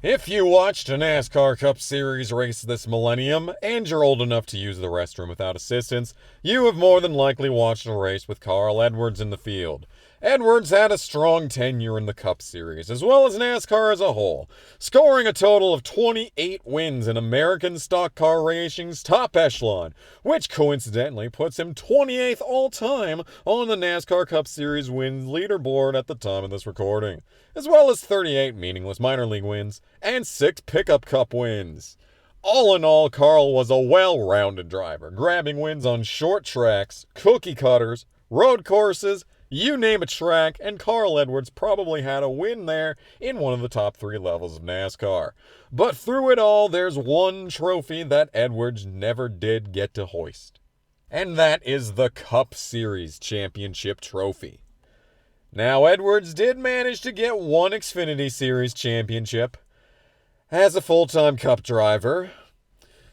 If you watched a NASCAR Cup Series race this millennium, and you're old enough to use the restroom without assistance, you have more than likely watched a race with Carl Edwards in the field. Edwards had a strong tenure in the Cup Series, as well as NASCAR as a whole, scoring a total of 28 wins in American stock car racing's top echelon, which coincidentally puts him 28th all-time on the NASCAR Cup Series wins leaderboard at the time of this recording, as well as 38 meaningless minor league wins and 6 pickup cup wins. All in all, Carl was a well-rounded driver, grabbing wins on short tracks, cookie cutters, road courses, you name a track, and Carl Edwards probably had a win there in one of the top 3 levels of NASCAR. But through it all, there's one trophy that Edwards never did get to hoist. And that is the Cup Series Championship Trophy. Now, Edwards did manage to get one Xfinity Series championship as a full-time Cup driver,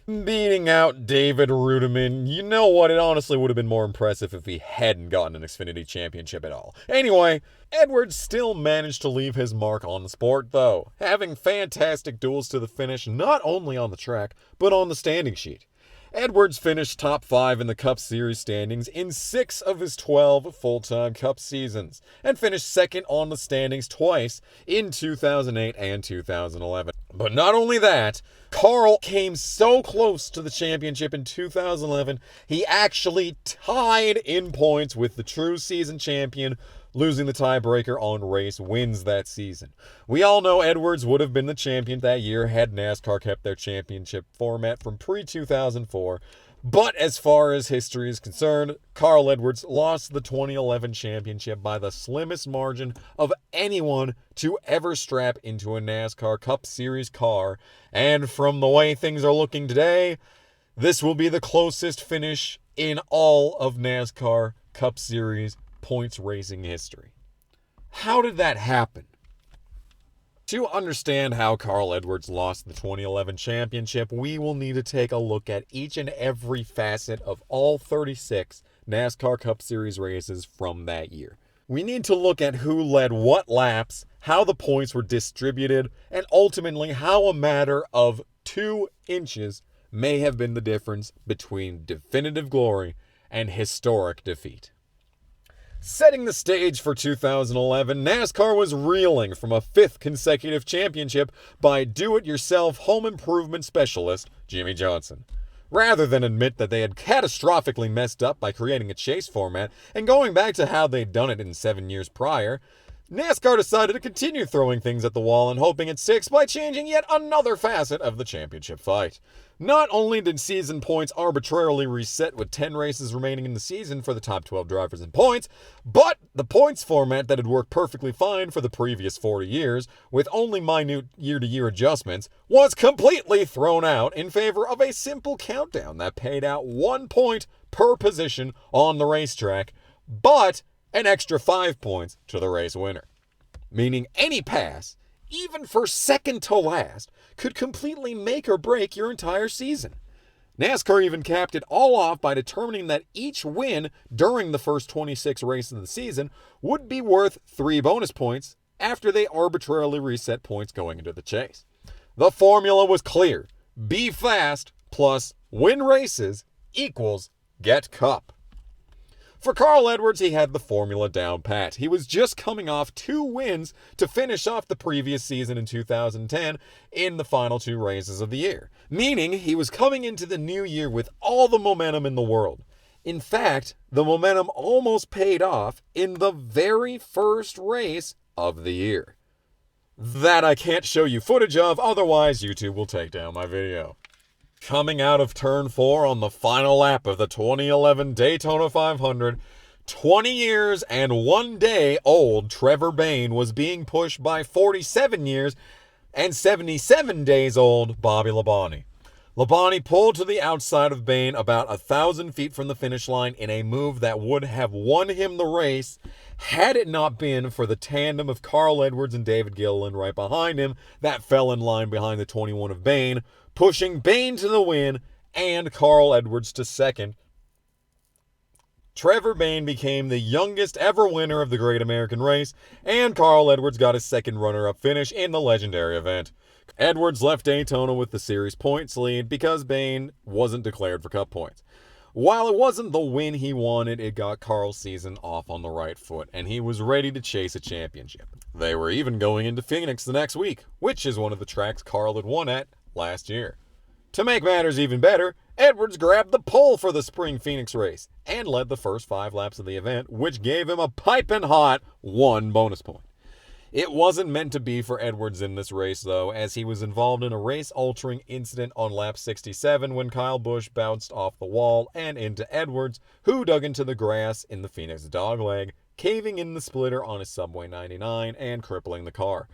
beating out David Rudiman. You know what? It honestly would have been more impressive if he hadn't gotten an Xfinity championship at all. Anyway, Edwards still managed to leave his mark on the sport, though, having fantastic duels to the finish not only on the track, but on the standing sheet. Edwards finished top 5 in the Cup Series standings in 6 of his 12 full-time Cup seasons, and finished second on the standings twice in 2008 and 2011. But not only that, Carl came so close to the championship in 2011, he actually tied in points with the true season champion, losing the tiebreaker on race wins that season. We all know Edwards would have been the champion that year had NASCAR kept their championship format from pre-2004, but as far as history is concerned, Carl Edwards lost the 2011 championship by the slimmest margin of anyone to ever strap into a NASCAR Cup Series car, and from the way things are looking today, this will be the closest finish in all of NASCAR Cup Series points racing history. How did that happen? To understand how Carl Edwards lost the 2011 championship, we will need to take a look at each and every facet of all 36 NASCAR Cup Series races from that year. We need to look at who led what laps, how the points were distributed, and ultimately how a matter of 2 inches may have been the difference between definitive glory and historic defeat. Setting the stage for 2011, NASCAR was reeling from a 5th consecutive championship by do-it-yourself home improvement specialist Jimmy Johnson. Rather than admit that they had catastrophically messed up by creating a chase format and going back to how they'd done it in 7 years prior, NASCAR decided to continue throwing things at the wall and hoping it sticks by changing yet another facet of the championship fight. Not only did season points arbitrarily reset with 10 races remaining in the season for the top 12 drivers in points, but the points format that had worked perfectly fine for the previous 40 years, with only minute year-to-year adjustments, was completely thrown out in favor of a simple countdown that paid out 1 point per position on the racetrack, but an extra 5 points to the race winner. Meaning any pass, even for second to last, could completely make or break your entire season. NASCAR even capped it all off by determining that each win during the first 26 races of the season would be worth 3 bonus points after they arbitrarily reset points going into the chase. The formula was clear. Be fast plus win races equals get cup. For Carl Edwards, he had the formula down pat. He was just coming off 2 wins to finish off the previous season in 2010 in the final 2 races of the year, meaning he was coming into the new year with all the momentum in the world. In fact, the momentum almost paid off in the very first race of the year. That I can't show you footage of, otherwise YouTube will take down my video. Coming out of turn 4 on the final lap of the 2011 Daytona 500, 20 years and 1 day old Trevor Bayne was being pushed by 47 years and 77 days old Bobby Labonte. Labonte pulled to the outside of Bayne about 1,000 feet from the finish line in a move that would have won him the race had it not been for the tandem of Carl Edwards and David Gilliland right behind him that fell in line behind the 21 of Bayne, pushing Bayne to the win and Carl Edwards to second. Trevor Bayne became the youngest ever winner of the Great American Race, and Carl Edwards got his second runner-up finish in the legendary event. Edwards left Daytona with the series points lead because Bain wasn't declared for Cup points. While it wasn't the win he wanted, it got Carl's season off on the right foot, and he was ready to chase a championship. They were even going into Phoenix the next week, which is one of the tracks Carl had won at last year. To make matters even better, Edwards grabbed the pole for the spring Phoenix race and led the first 5 laps of the event, which gave him a piping hot 1 bonus point. It wasn't meant to be for Edwards in this race, though, as he was involved in a race-altering incident on lap 67 when Kyle Busch bounced off the wall and into Edwards, who dug into the grass in the Phoenix dogleg, caving in the splitter on his Subway 99 and crippling the car.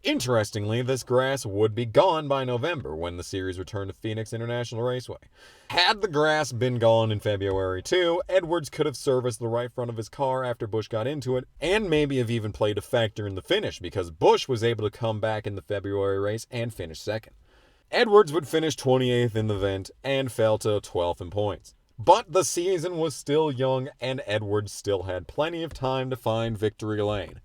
Interestingly, this grass would be gone by November when the series returned to Phoenix International Raceway. Had the grass been gone in February too, Edwards could have serviced the right front of his car after Busch got into it, and maybe have even played a factor in the finish because Busch was able to come back in the February race and finish second. Edwards would finish 28th in the event and fell to 12th in points. But the season was still young and Edwards still had plenty of time to find victory lane.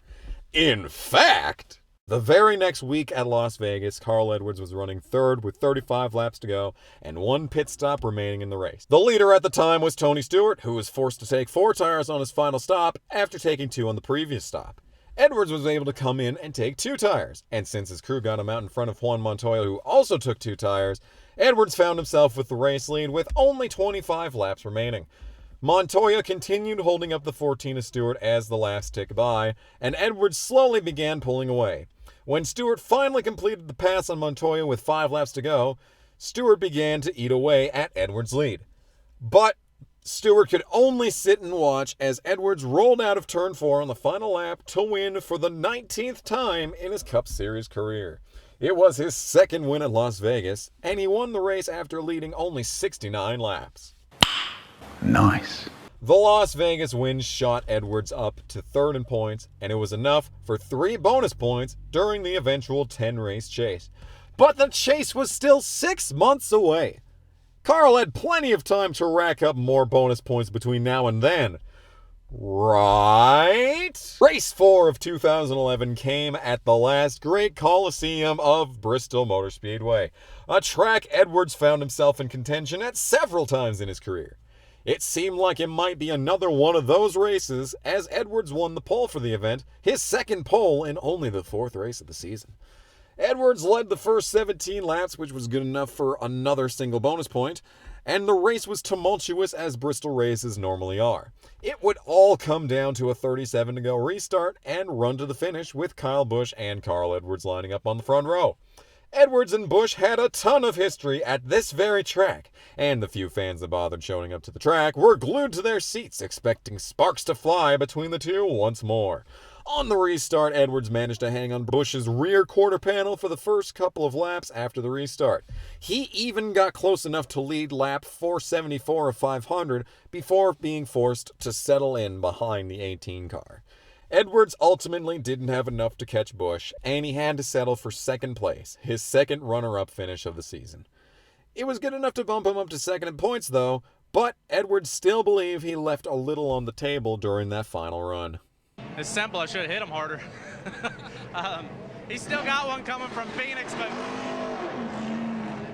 In fact, the very next week at Las Vegas, Carl Edwards was running third with 35 laps to go and 1 pit stop remaining in the race. The leader at the time was Tony Stewart, who was forced to take 4 tires on his final stop after taking 2 on the previous stop. Edwards was able to come in and take 2 tires, and since his crew got him out in front of Juan Montoya, who also took 2 tires, Edwards found himself with the race lead with only 25 laps remaining. Montoya continued holding up the 14 of Stewart as the laps ticked by, and Edwards slowly began pulling away. When Stewart finally completed the pass on Montoya with 5 laps to go, Stewart began to eat away at Edwards' lead. But Stewart could only sit and watch as Edwards rolled out of turn 4 on the final lap to win for the 19th time in his Cup Series career. It was his second win at Las Vegas, and he won the race after leading only 69 laps. Nice. The Las Vegas win shot Edwards up to 3rd in points, and it was enough for 3 bonus points during the eventual 10-race chase. But the chase was still 6 months away. Carl had plenty of time to rack up more bonus points between now and then. Right? Race 4 of 2011 came at the last great Coliseum of Bristol Motor Speedway, a track Edwards found himself in contention at several times in his career. It seemed like it might be another one of those races as Edwards won the pole for the event, his second pole in only the 4th race of the season. Edwards led the first 17 laps, which was good enough for another single bonus point, and the race was tumultuous as Bristol races normally are. It would all come down to a 37 to go restart and run to the finish with Kyle Busch and Carl Edwards lining up on the front row. Edwards and Busch had a ton of history at this very track, and the few fans that bothered showing up to the track were glued to their seats expecting sparks to fly between the two once more. On the restart, Edwards managed to hang on Busch's rear quarter panel for the first couple of laps after the restart. He even got close enough to lead lap 474 of 500 before being forced to settle in behind the 18 car. Edwards ultimately didn't have enough to catch Busch, and he had to settle for 2nd place, his second runner-up finish of the season. It was good enough to bump him up to 2nd in points, though, but Edwards still believed he left a little on the table during that final run. It's simple. I should have hit him harder. He's still got one coming from Phoenix, but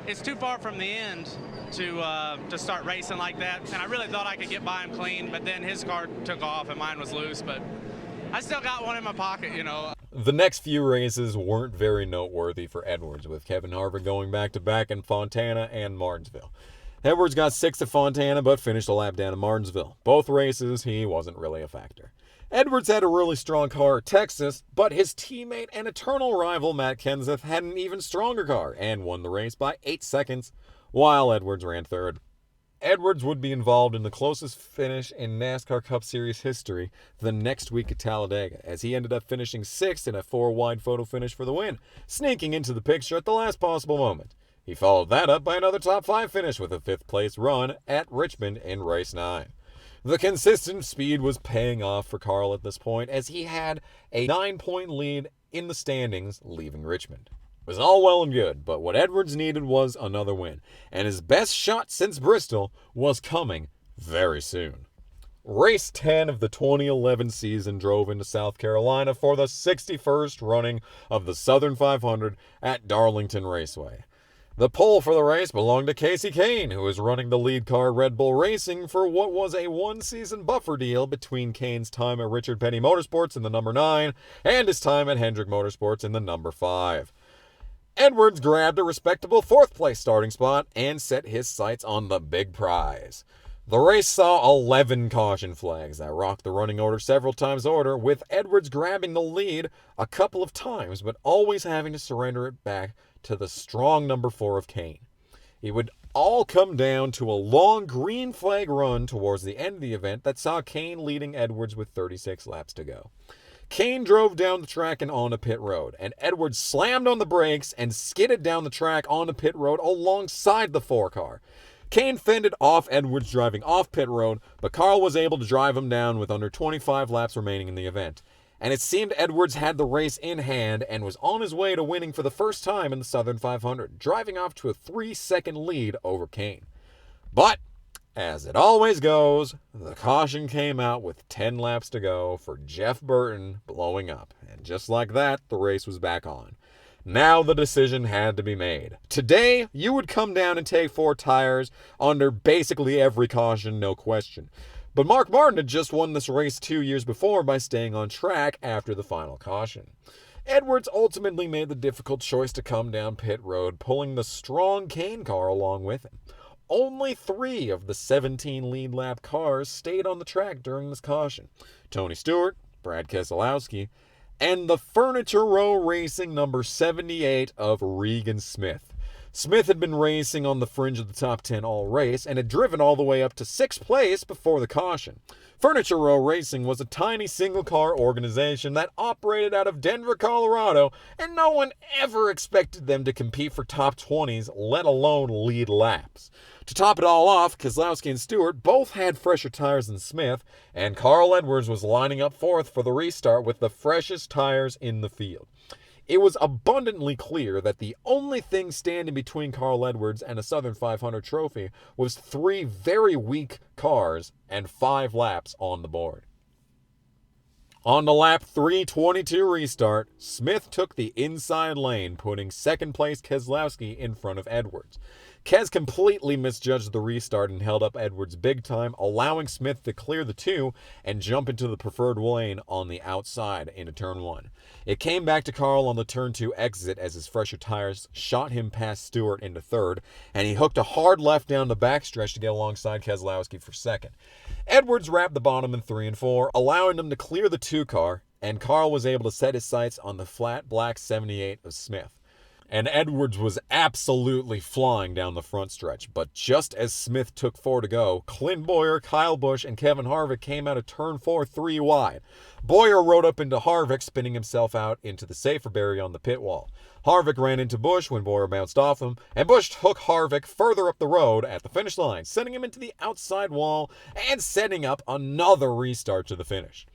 it's too far from the end to start racing like that. And I really thought I could get by him clean, but then his car took off and mine was loose. But I still got one in my pocket, you know. The next few races weren't very noteworthy for Edwards, with Kevin Harvick going back-to-back in Fontana and Martinsville. Edwards got 6th at Fontana, but finished a lap down in Martinsville. Both races, he wasn't really a factor. Edwards had a really strong car at Texas, but his teammate and eternal rival Matt Kenseth had an even stronger car and won the race by 8 seconds, while Edwards ran 3rd. Edwards would be involved in the closest finish in NASCAR Cup Series history the next week at Talladega, as he ended up finishing 6th in a 4-wide photo finish for the win, sneaking into the picture at the last possible moment. He followed that up by another top 5 finish with a 5th place run at Richmond in race 9. The consistent speed was paying off for Carl at this point, as he had a 9-point lead in the standings leaving Richmond. It was all well and good, but what Edwards needed was another win, and his best shot since Bristol was coming very soon. Race 10 of the 2011 season drove into South Carolina for the 61st running of the Southern 500 at Darlington Raceway. The pole for the race belonged to Casey Kane, who was running the lead car Red Bull Racing for what was a one-season buffer deal between Kane's time at Richard Petty Motorsports in the number 9 and his time at Hendrick Motorsports in the number 5. Edwards grabbed a respectable 4th place starting spot and set his sights on the big prize. The race saw 11 caution flags that rocked the running order several times over, with Edwards grabbing the lead a couple of times, but always having to surrender it back to the strong number 4 of Kane. It would all come down to a long green flag run towards the end of the event that saw Kane leading Edwards with 36 laps to go. Kane drove down the track and onto pit road, and Edwards slammed on the brakes and skidded down the track onto pit road alongside the 4 car. Kane fended off Edwards driving off pit road, but Carl was able to drive him down with under 25 laps remaining in the event. And it seemed Edwards had the race in hand and was on his way to winning for the first time in the Southern 500, driving off to a 3-second lead over Kane. But, as it always goes, the caution came out with 10 laps to go for Jeff Burton blowing up. And just like that, the race was back on. Now the decision had to be made. Today, you would come down and take 4 tires under basically every caution, no question. But Mark Martin had just won this race 2 years before by staying on track after the final caution. Edwards ultimately made the difficult choice to come down pit road, pulling the strong Kane car along with him. Only 3 of the 17 lead lap cars stayed on the track during this caution. Tony Stewart, Brad Keselowski, and the Furniture Row Racing number 78 of Regan Smith. Smith had been racing on the fringe of the top 10 all race and had driven all the way up to 6th place before the caution. Furniture Row Racing was a tiny single-car organization that operated out of Denver, Colorado, and no one ever expected them to compete for top 20s, let alone lead laps. To top it all off, Keselowski and Stewart both had fresher tires than Smith, and Carl Edwards was lining up 4th for the restart with the freshest tires in the field. It was abundantly clear that the only thing standing between Carl Edwards and a Southern 500 trophy was 3 very weak cars and 5 laps on the board. On the lap 3:22 restart, Smith took the inside lane, putting 2nd place Keselowski in front of Edwards. Kes completely misjudged the restart and held up Edwards big time, allowing Smith to clear the 2 and jump into the preferred lane on the outside into turn 1. It came back to Carl on the turn 2 exit as his fresher tires shot him past Stewart into 3rd, and he hooked a hard left down the backstretch to get alongside Keselowski for 2nd. Edwards wrapped the bottom in 3 and 4, allowing him to clear the 2 car, and Carl was able to set his sights on the flat black 78 of Smith. And Edwards was absolutely flying down the front stretch, but just as Smith took 4 to go, Clint Bowyer, Kyle Busch, and Kevin Harvick came out of turn 4 3 wide. Bowyer rode up into Harvick, spinning himself out into the safer barrier on the pit wall. Harvick ran into Busch when Bowyer bounced off him, and Busch took Harvick further up the road at the finish line, sending him into the outside wall and setting up another restart to the finish.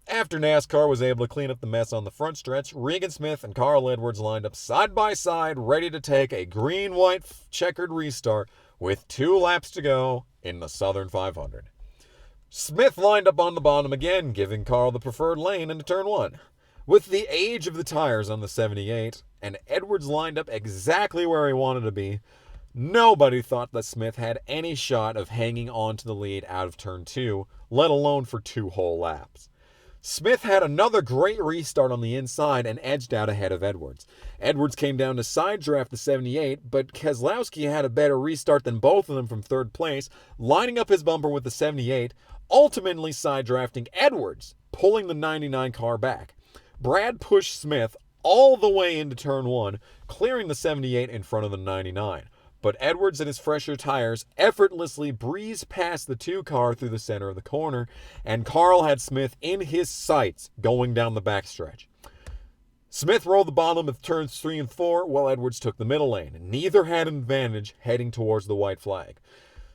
After NASCAR was able to clean up the mess on the front stretch, Regan Smith and Carl Edwards lined up side by side, ready to take a green-white checkered restart with 2 laps to go in the Southern 500. Smith lined up on the bottom again, giving Carl the preferred lane into turn 1. With the age of the tires on the 78, and Edwards lined up exactly where he wanted to be, nobody thought that Smith had any shot of hanging on to the lead out of turn 2, let alone for 2 whole laps. Smith had another great restart on the inside and edged out ahead of Edwards. Edwards came down to side draft the 78, but Keselowski had a better restart than both of them from 3rd place, lining up his bumper with the 78, ultimately side drafting Edwards, pulling the 99 car back. Brad pushed Smith all the way into turn 1, clearing the 78 in front of the 99. But Edwards and his fresher tires effortlessly breezed past the 2 car through the center of the corner, and Carl had Smith in his sights going down the backstretch. Smith rolled the bottom of turns 3 and 4, while Edwards took the middle lane. Neither had an advantage heading towards the white flag.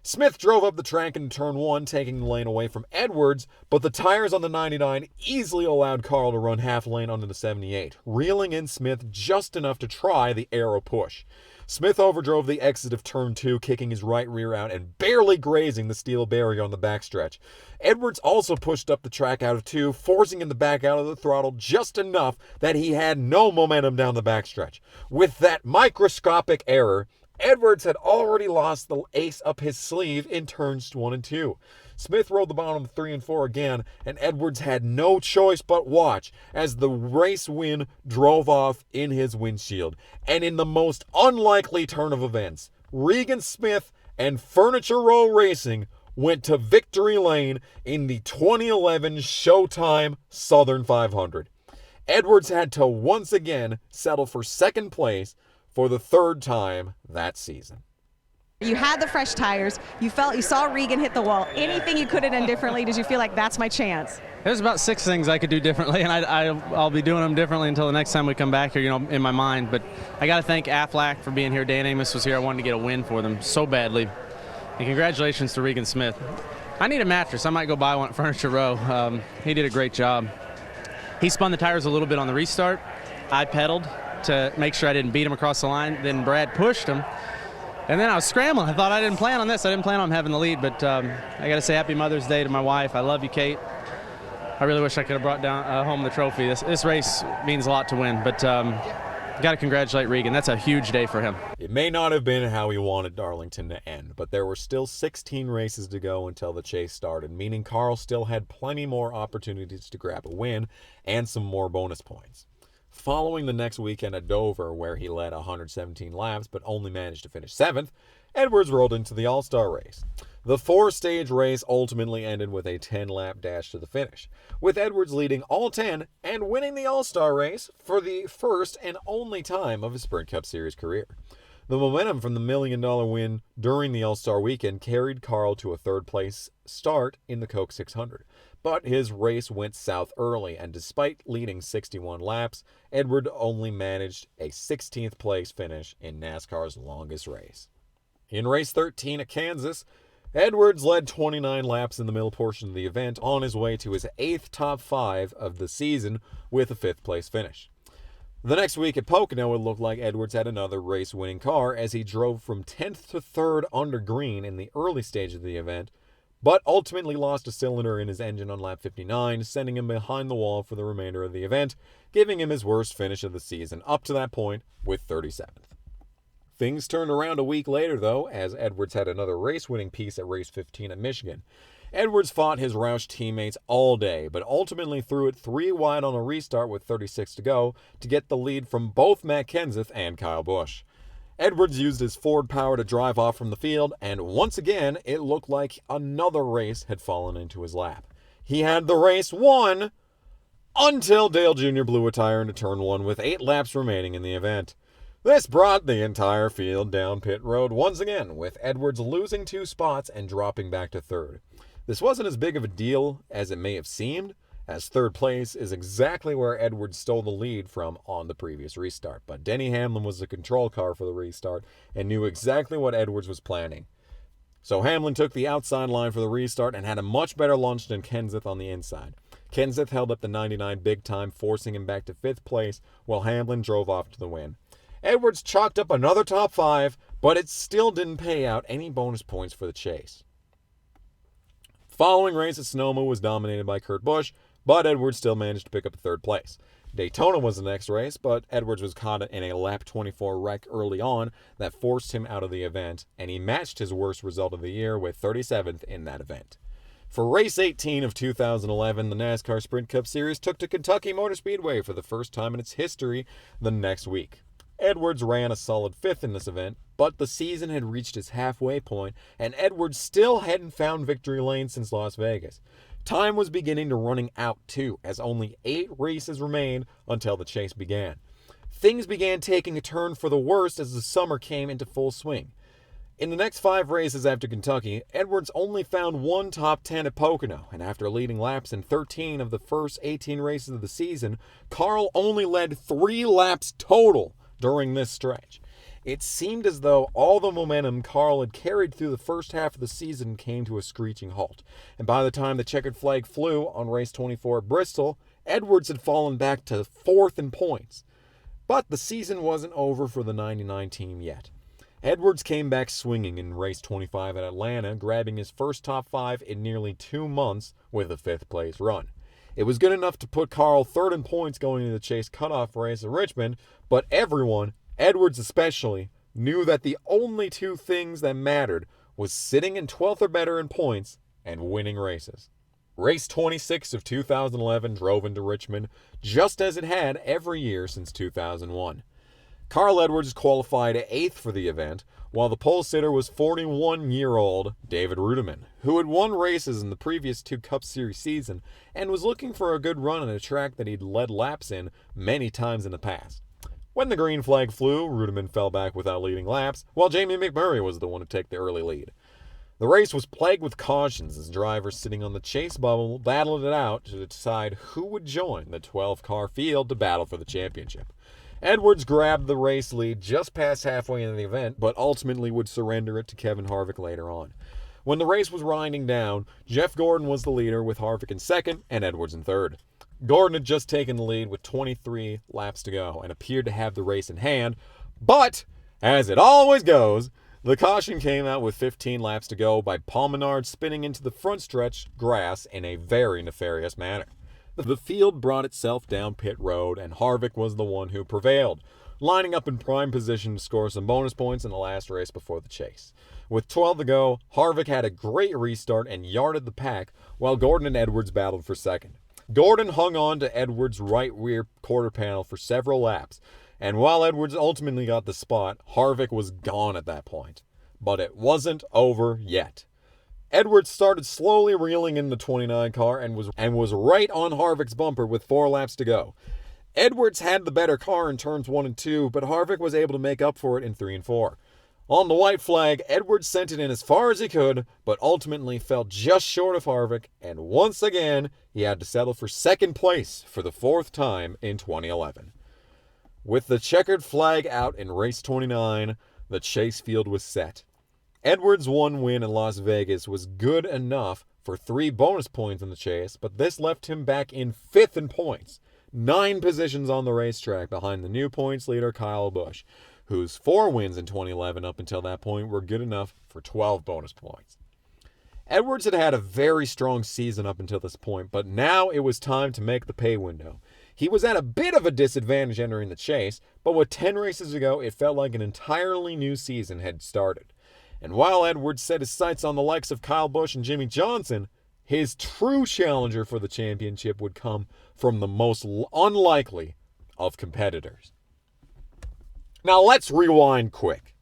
Smith drove up the track in turn 1, taking the lane away from Edwards, but the tires on the 99 easily allowed Carl to run half lane onto the 78, reeling in Smith just enough to try the aero push. Smith overdrove the exit of turn 2, kicking his right rear out and barely grazing the steel barrier on the backstretch. Edwards also pushed up the track out of 2, forcing him to back out of the throttle just enough that he had no momentum down the backstretch. With that microscopic error, Edwards had already lost the ace up his sleeve in turns 1 and 2. Smith rolled the bottom of 3 and 4 again, and Edwards had no choice but watch as the race win drove off in his windshield. And in the most unlikely turn of events, Regan Smith and Furniture Row Racing went to victory lane in the 2011 Showtime Southern 500. Edwards had to once again settle for second place for the third time that season. You had the fresh tires. You saw Regan hit the wall. Anything you could have done differently? Did you feel like that's my chance? There's about 6 things I could do differently, and I'll be doing them differently until the next time we come back here, in my mind. But I got to thank Aflac for being here. Dan Amos was here. I wanted to get a win for them so badly. And congratulations to Regan Smith. I need a mattress. I might go buy one at Furniture Row. He did a great job. He spun the tires a little bit on the restart. I pedaled to make sure I didn't beat him across the line. Then Brad pushed him. And then I was scrambling. I thought I didn't plan on this. I didn't plan on having the lead, but I got to say Happy Mother's Day to my wife. I love you, Kate. I really wish I could have brought down home the trophy. This race means a lot to win, but got to congratulate Regan. That's a huge day for him. It may not have been how he wanted Darlington to end, but there were still 16 races to go until the chase started, meaning Carl still had plenty more opportunities to grab a win and some more bonus points. Following the next weekend at Dover, where he led 117 laps but only managed to finish 7th, Edwards rolled into the All-Star race. The 4-stage race ultimately ended with a 10-lap dash to the finish, with Edwards leading all 10 and winning the All-Star race for the first and only time of his Sprint Cup Series career. The momentum from the $1 million win during the All-Star weekend carried Carl to a third-place start in the Coke 600. But his race went south early, and despite leading 61 laps, Edward only managed a 16th place finish in NASCAR's longest race. In race 13 at Kansas, Edwards led 29 laps in the middle portion of the event on his way to his 8th top 5 of the season with a 5th place finish. The next week at Pocono, it looked like Edwards had another race-winning car as he drove from 10th to 3rd under green in the early stage of the event, but ultimately lost a cylinder in his engine on lap 59, sending him behind the wall for the remainder of the event, giving him his worst finish of the season up to that point with 37th. Things turned around a week later, though, as Edwards had another race-winning piece at race 15 at Michigan. Edwards fought his Roush teammates all day, but ultimately threw it 3 wide on a restart with 36 to go to get the lead from both Matt Kenseth and Kyle Busch. Edwards used his Ford power to drive off from the field, and once again, it looked like another race had fallen into his lap. He had the race won until Dale Jr. blew a tire into turn 1 with 8 laps remaining in the event. This brought the entire field down pit road once again, with Edwards losing 2 spots and dropping back to 3rd. This wasn't as big of a deal as it may have seemed, as 3rd place is exactly where Edwards stole the lead from on the previous restart. But Denny Hamlin was the control car for the restart and knew exactly what Edwards was planning. So Hamlin took the outside line for the restart and had a much better launch than Kenseth on the inside. Kenseth held up the 99 big time, forcing him back to 5th place, while Hamlin drove off to the win. Edwards chalked up another top 5, but it still didn't pay out any bonus points for the chase. Following race at Sonoma was dominated by Kurt Busch, but Edwards still managed to pick up a 3rd place. Daytona was the next race, but Edwards was caught in a lap 24 wreck early on that forced him out of the event, and he matched his worst result of the year with 37th in that event. For race 18 of 2011, the NASCAR Sprint Cup Series took to Kentucky Motor Speedway for the first time in its history the next week. Edwards ran a solid 5th in this event, but the season had reached its halfway point, and Edwards still hadn't found victory lane since Las Vegas. Time was beginning to running out too, as only 8 races remained until the chase began. Things began taking a turn for the worst as the summer came into full swing. In the next 5 races after Kentucky, Edwards only found 1 top 10 at Pocono, and after leading laps in 13 of the first 18 races of the season, Carl only led 3 laps total during this stretch. It seemed as though all the momentum Carl had carried through the first half of the season came to a screeching halt, and by the time the checkered flag flew on race 24 at Bristol, Edwards had fallen back to 4th in points. But the season wasn't over for the 99 team yet. Edwards came back swinging in race 25 at Atlanta, grabbing his first top 5 in nearly 2 months with a 5th place run. It was good enough to put Carl 3rd in points going into the Chase cutoff race at Richmond, but everyone, Edwards especially, knew that the only 2 things that mattered was sitting in 12th or better in points and winning races. Race 26 of 2011 drove into Richmond just as it had every year since 2001. Carl Edwards qualified 8th for the event, while the pole sitter was 41-year-old David Rudiman, who had won races in the previous 2 Cup Series season and was looking for a good run on a track that he'd led laps in many times in the past. When the green flag flew, Rudiman fell back without leading laps, while Jamie McMurray was the one to take the early lead. The race was plagued with cautions as drivers sitting on the chase bubble battled it out to decide who would join the 12-car field to battle for the championship. Edwards grabbed the race lead just past halfway into the event, but ultimately would surrender it to Kevin Harvick later on. When the race was winding down, Jeff Gordon was the leader with Harvick in 2nd and Edwards in 3rd. Gordon had just taken the lead with 23 laps to go and appeared to have the race in hand, but, as it always goes, the caution came out with 15 laps to go by Paul Menard spinning into the front stretch grass in a very nefarious manner. The field brought itself down pit road, and Harvick was the one who prevailed, lining up in prime position to score some bonus points in the last race before the chase. With 12 to go, Harvick had a great restart and yarded the pack, while Gordon and Edwards battled for 2nd. Gordon hung on to Edwards' right rear quarter panel for several laps, and while Edwards ultimately got the spot, Harvick was gone at that point. But it wasn't over yet. Edwards started slowly reeling in the 29 car and was right on Harvick's bumper with 4 laps to go. Edwards had the better car in turns 1 and 2, but Harvick was able to make up for it in 3 and 4. On the white flag, Edwards sent it in as far as he could, but ultimately fell just short of Harvick, and once again, he had to settle for 2nd place for the 4th time in 2011. With the checkered flag out in race 29, the chase field was set. Edwards' 1 win in Las Vegas was good enough for 3 bonus points in the chase, but this left him back in 5th in points, 9 positions on the racetrack behind the new points leader Kyle Busch, whose 4 wins in 2011 up until that point were good enough for 12 bonus points. Edwards had had a very strong season up until this point, but now it was time to make the pay window. He was at a bit of a disadvantage entering the chase, but with 10 races to go, it felt like an entirely new season had started. And while Edwards set his sights on the likes of Kyle Busch and Jimmy Johnson, his true challenger for the championship would come from the most unlikely of competitors. Now let's rewind quick.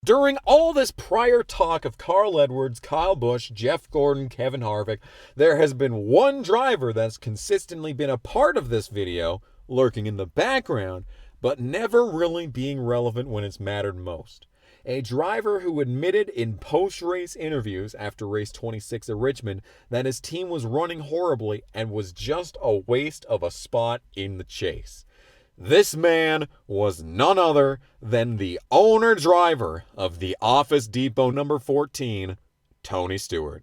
During all this prior talk of Carl Edwards, Kyle Busch, Jeff Gordon, Kevin Harvick, there has been one driver that's consistently been a part of this video, lurking in the background, but never really being relevant when it's mattered most. A driver who admitted in post-race interviews after race 26 at Richmond that his team was running horribly and was just a waste of a spot in the chase. This man was none other than the owner-driver of the Office Depot number 14, Tony Stewart.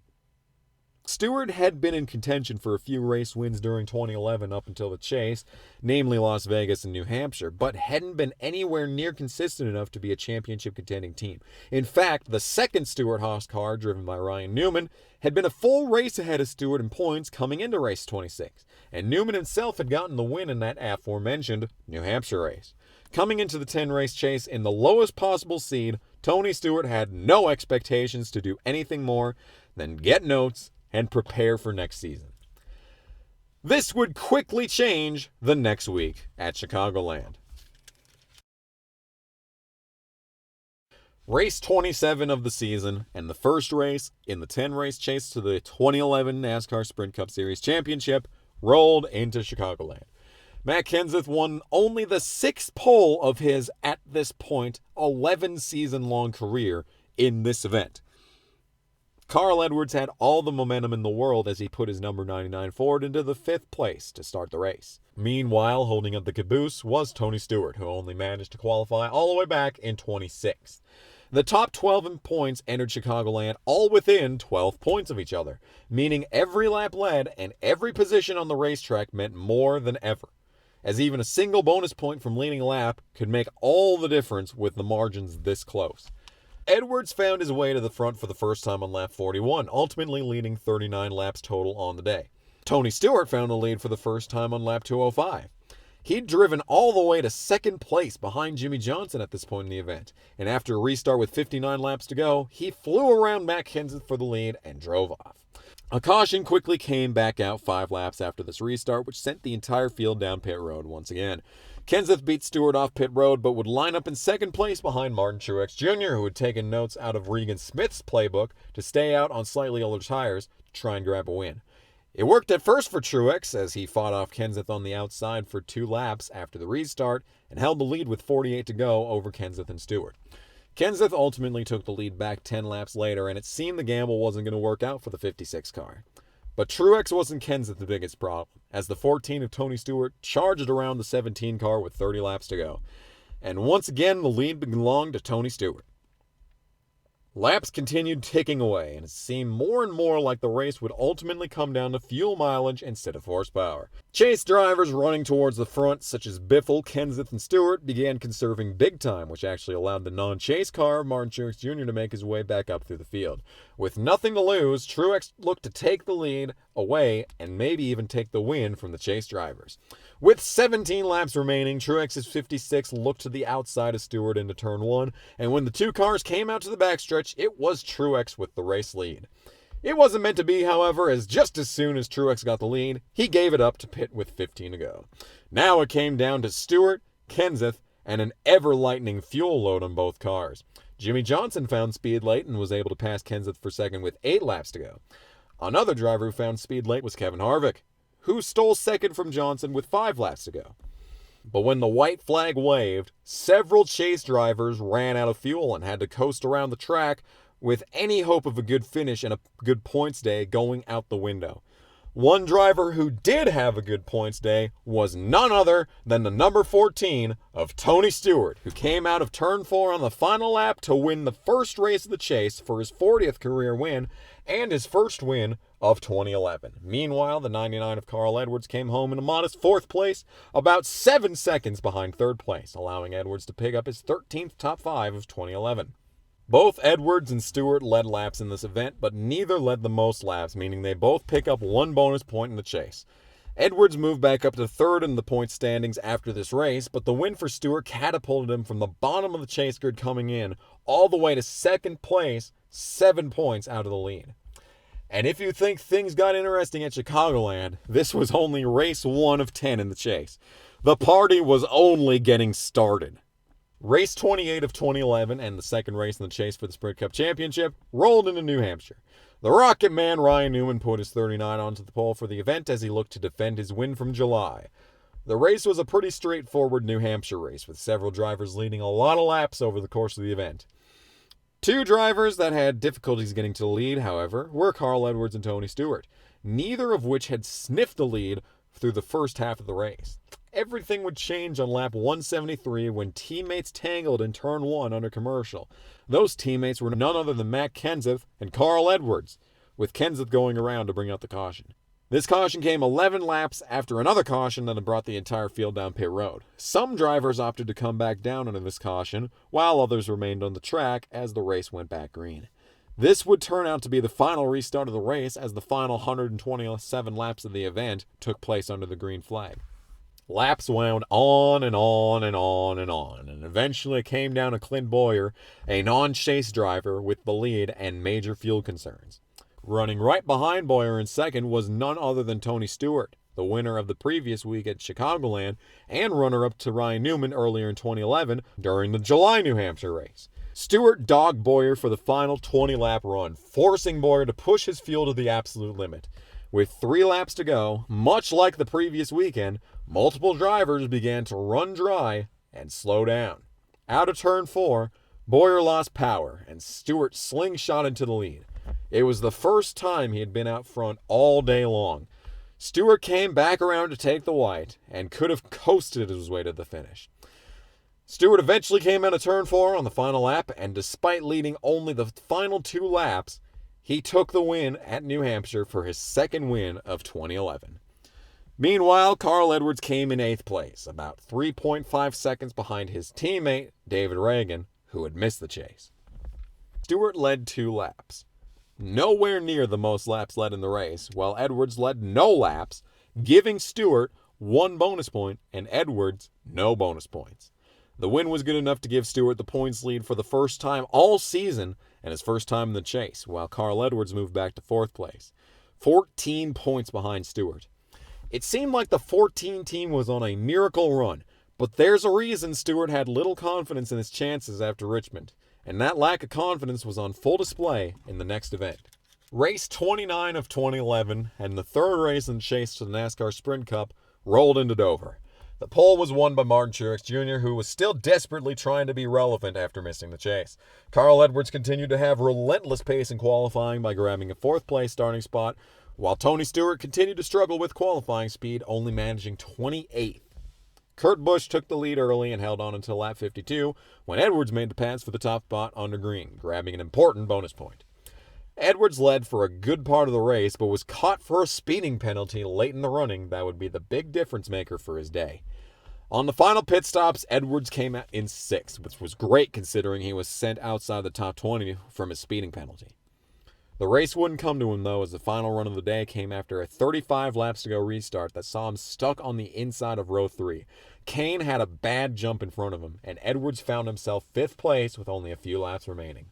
Stewart had been in contention for a few race wins during 2011 up until the chase, namely Las Vegas and New Hampshire, but hadn't been anywhere near consistent enough to be a championship contending team. In fact, the second Stewart-Haas car, driven by Ryan Newman, had been a full race ahead of Stewart in points coming into race 26, and Newman himself had gotten the win in that aforementioned New Hampshire race. Coming into the 10-race chase in the lowest possible seed, Tony Stewart had no expectations to do anything more than get notes and prepare for next season. This would quickly change the next week at Chicagoland. Race 27 of the season and the first race in the 10-race chase to the 2011 NASCAR Sprint Cup Series Championship rolled into Chicagoland. Matt Kenseth won only the 6th pole of his, at this point, 11-season-long career in this event. Carl Edwards had all the momentum in the world as he put his number 99 Ford into the 5th place to start the race. Meanwhile, holding up the caboose was Tony Stewart, who only managed to qualify all the way back in 26th. The top 12 in points entered Chicagoland all within 12 points of each other, meaning every lap led and every position on the racetrack meant more than ever, as even a single bonus point from leading a lap could make all the difference with the margins this close. Edwards found his way to the front for the first time on lap 41, ultimately leading 39 laps total on the day. Tony Stewart found the lead for the first time on lap 205. He'd driven all the way to second place behind Jimmy Johnson at this point in the event, and after a restart with 59 laps to go, he flew around Matt Kenseth for the lead and drove off. A caution quickly came back out 5 laps after this restart, which sent the entire field down pit road once again. Kenseth beat Stewart off pit road, but would line up in second place behind Martin Truex Jr., who had taken notes out of Regan Smith's playbook to stay out on slightly older tires to try and grab a win. It worked at first for Truex, as he fought off Kenseth on the outside for 2 laps after the restart and held the lead with 48 to go over Kenseth and Stewart. Kenseth ultimately took the lead back 10 laps later, and it seemed the gamble wasn't going to work out for the 56 car. But Truex wasn't Kenseth the biggest problem, as the 14 of Tony Stewart charged around the 17 car with 30 laps to go. And once again, the lead belonged to Tony Stewart. Laps continued ticking away, and it seemed more and more like the race would ultimately come down to fuel mileage instead of horsepower. Chase drivers running towards the front, such as Biffle, Kenseth, and Stewart, began conserving big time, which actually allowed the non-chase car, Martin Truex Jr., to make his way back up through the field. With nothing to lose, Truex looked to take the lead away and maybe even take the win from the chase drivers. With 17 laps remaining, Truex's 56 looked to the outside of Stewart into turn 1, and when the 2 cars came out to the backstretch, it was Truex with the race lead. It wasn't meant to be, however, as just as soon as Truex got the lead, he gave it up to pit with 15 to go. Now it came down to Stewart, Kenseth, and an ever-lightening fuel load on both cars. Jimmy Johnson found speed late and was able to pass Kenseth for second with 8 laps to go. Another driver who found speed late was Kevin Harvick, who stole second from Johnson with 5 laps to go. But when the white flag waved, several chase drivers ran out of fuel and had to coast around the track with any hope of a good finish and a good points day going out the window. One driver who did have a good points day was none other than the number 14 of Tony Stewart, who came out of turn 4 on the final lap to win the first race of the chase for his 40th career win and his first win of 2011. Meanwhile, the 99 of Carl Edwards came home in a modest 4th place, about 7 seconds behind 3rd place, allowing Edwards to pick up his 13th top 5 of 2011. Both Edwards and Stewart led laps in this event, but neither led the most laps, meaning they both pick up 1 bonus point in the chase. Edwards moved back up to 3rd in the point standings after this race, but the win for Stewart catapulted him from the bottom of the chase grid coming in all the way to 2nd place, 7 points out of the lead. And if you think things got interesting at Chicagoland, this was only race 1 of 10 in the chase. The party was only getting started. Race 28 of 2011 and the second race in the chase for the Sprint Cup Championship rolled into New Hampshire. The Rocket Man Ryan Newman put his 39 onto the pole for the event as he looked to defend his win from July. The race was a pretty straightforward New Hampshire race, with several drivers leading a lot of laps over the course of the event. 2 drivers that had difficulties getting to the lead, however, were Carl Edwards and Tony Stewart, neither of which had sniffed the lead through the first half of the race. Everything would change on lap 173 when teammates tangled in turn 1 under commercial. Those teammates were none other than Matt Kenseth and Carl Edwards, with Kenseth going around to bring out the caution. This caution came 11 laps after another caution that had brought the entire field down pit road. Some drivers opted to come back down under this caution, while others remained on the track as the race went back green. This would turn out to be the final restart of the race, as the final 127 laps of the event took place under the green flag. Laps wound on and on and on and on, and eventually it came down to Clint Bowyer, a non-chase driver, with the lead and major fuel concerns. Running right behind Bowyer in second was none other than Tony Stewart, the winner of the previous week at Chicagoland and runner-up to Ryan Newman earlier in 2011 during the July New Hampshire race. Stewart dogged Bowyer for the final 20-lap run, forcing Bowyer to push his fuel to the absolute limit. With 3 laps to go, much like the previous weekend, multiple drivers began to run dry and slow down. Out of turn 4, Bowyer lost power, and Stewart slingshot into the lead. It was the first time he had been out front all day long. Stewart came back around to take the white and could have coasted his way to the finish. Stewart eventually came out of turn 4 on the final lap, and despite leading only the final 2 laps, he took the win at New Hampshire for his second win of 2011. Meanwhile, Carl Edwards came in 8th place, about 3.5 seconds behind his teammate, David Reagan, who had missed the chase. Stewart led 2 laps, nowhere near the most laps led in the race, while Edwards led no laps, giving Stewart 1 bonus point and Edwards no bonus points. The win was good enough to give Stewart the points lead for the first time all season and his first time in the chase, while Carl Edwards moved back to 4th place, 14 points behind Stewart. It seemed like the 14 team was on a miracle run, but there's a reason Stewart had little confidence in his chances after Richmond, and that lack of confidence was on full display in the next event. Race 29 of 2011, and the third race in the chase to the NASCAR Sprint Cup, rolled into Dover. The pole was won by Martin Truex Jr., who was still desperately trying to be relevant after missing the chase. Carl Edwards continued to have relentless pace in qualifying by grabbing a 4th place starting spot, while Tony Stewart continued to struggle with qualifying speed, only managing 28th. Kurt Busch took the lead early and held on until lap 52, when Edwards made the pass for the top spot under green, grabbing an important bonus point. Edwards led for a good part of the race, but was caught for a speeding penalty late in the running that would be the big difference maker for his day. On the final pit stops, Edwards came out in 6th, which was great considering he was sent outside the top 20 from his speeding penalty. The race wouldn't come to him, though, as the final run of the day came after a 35 laps to go restart that saw him stuck on the inside of row 3. Kane had a bad jump in front of him, and Edwards found himself 5th place with only a few laps remaining.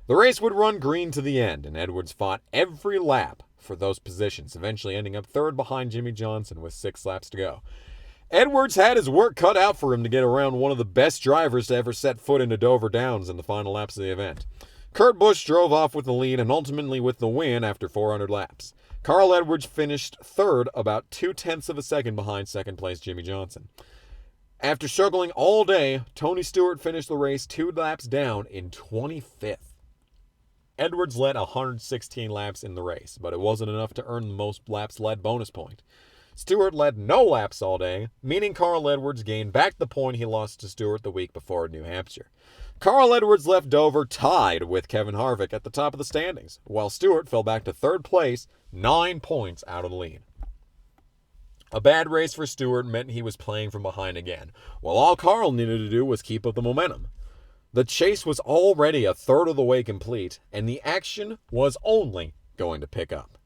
The race would run green to the end, and Edwards fought every lap for those positions, eventually ending up 3rd behind Jimmy Johnson with 6 laps to go. Edwards had his work cut out for him to get around one of the best drivers to ever set foot into Dover Downs in the final laps of the event. Kurt Busch drove off with the lead and ultimately with the win after 400 laps. Carl Edwards finished 3rd, about 0.2 of a second behind 2nd place Jimmy Johnson. After struggling all day, Tony Stewart finished the race 2 laps down in 25th. Edwards led 116 laps in the race, but it wasn't enough to earn the most laps led bonus point. Stewart led no laps all day, meaning Carl Edwards gained back the point he lost to Stewart the week before at New Hampshire. Carl Edwards left Dover tied with Kevin Harvick at the top of the standings, while Stewart fell back to 3rd place, 9 points out of the lead. A bad race for Stewart meant he was playing from behind again, while all Carl needed to do was keep up the momentum. The chase was already a third of the way complete, and the action was only going to pick up.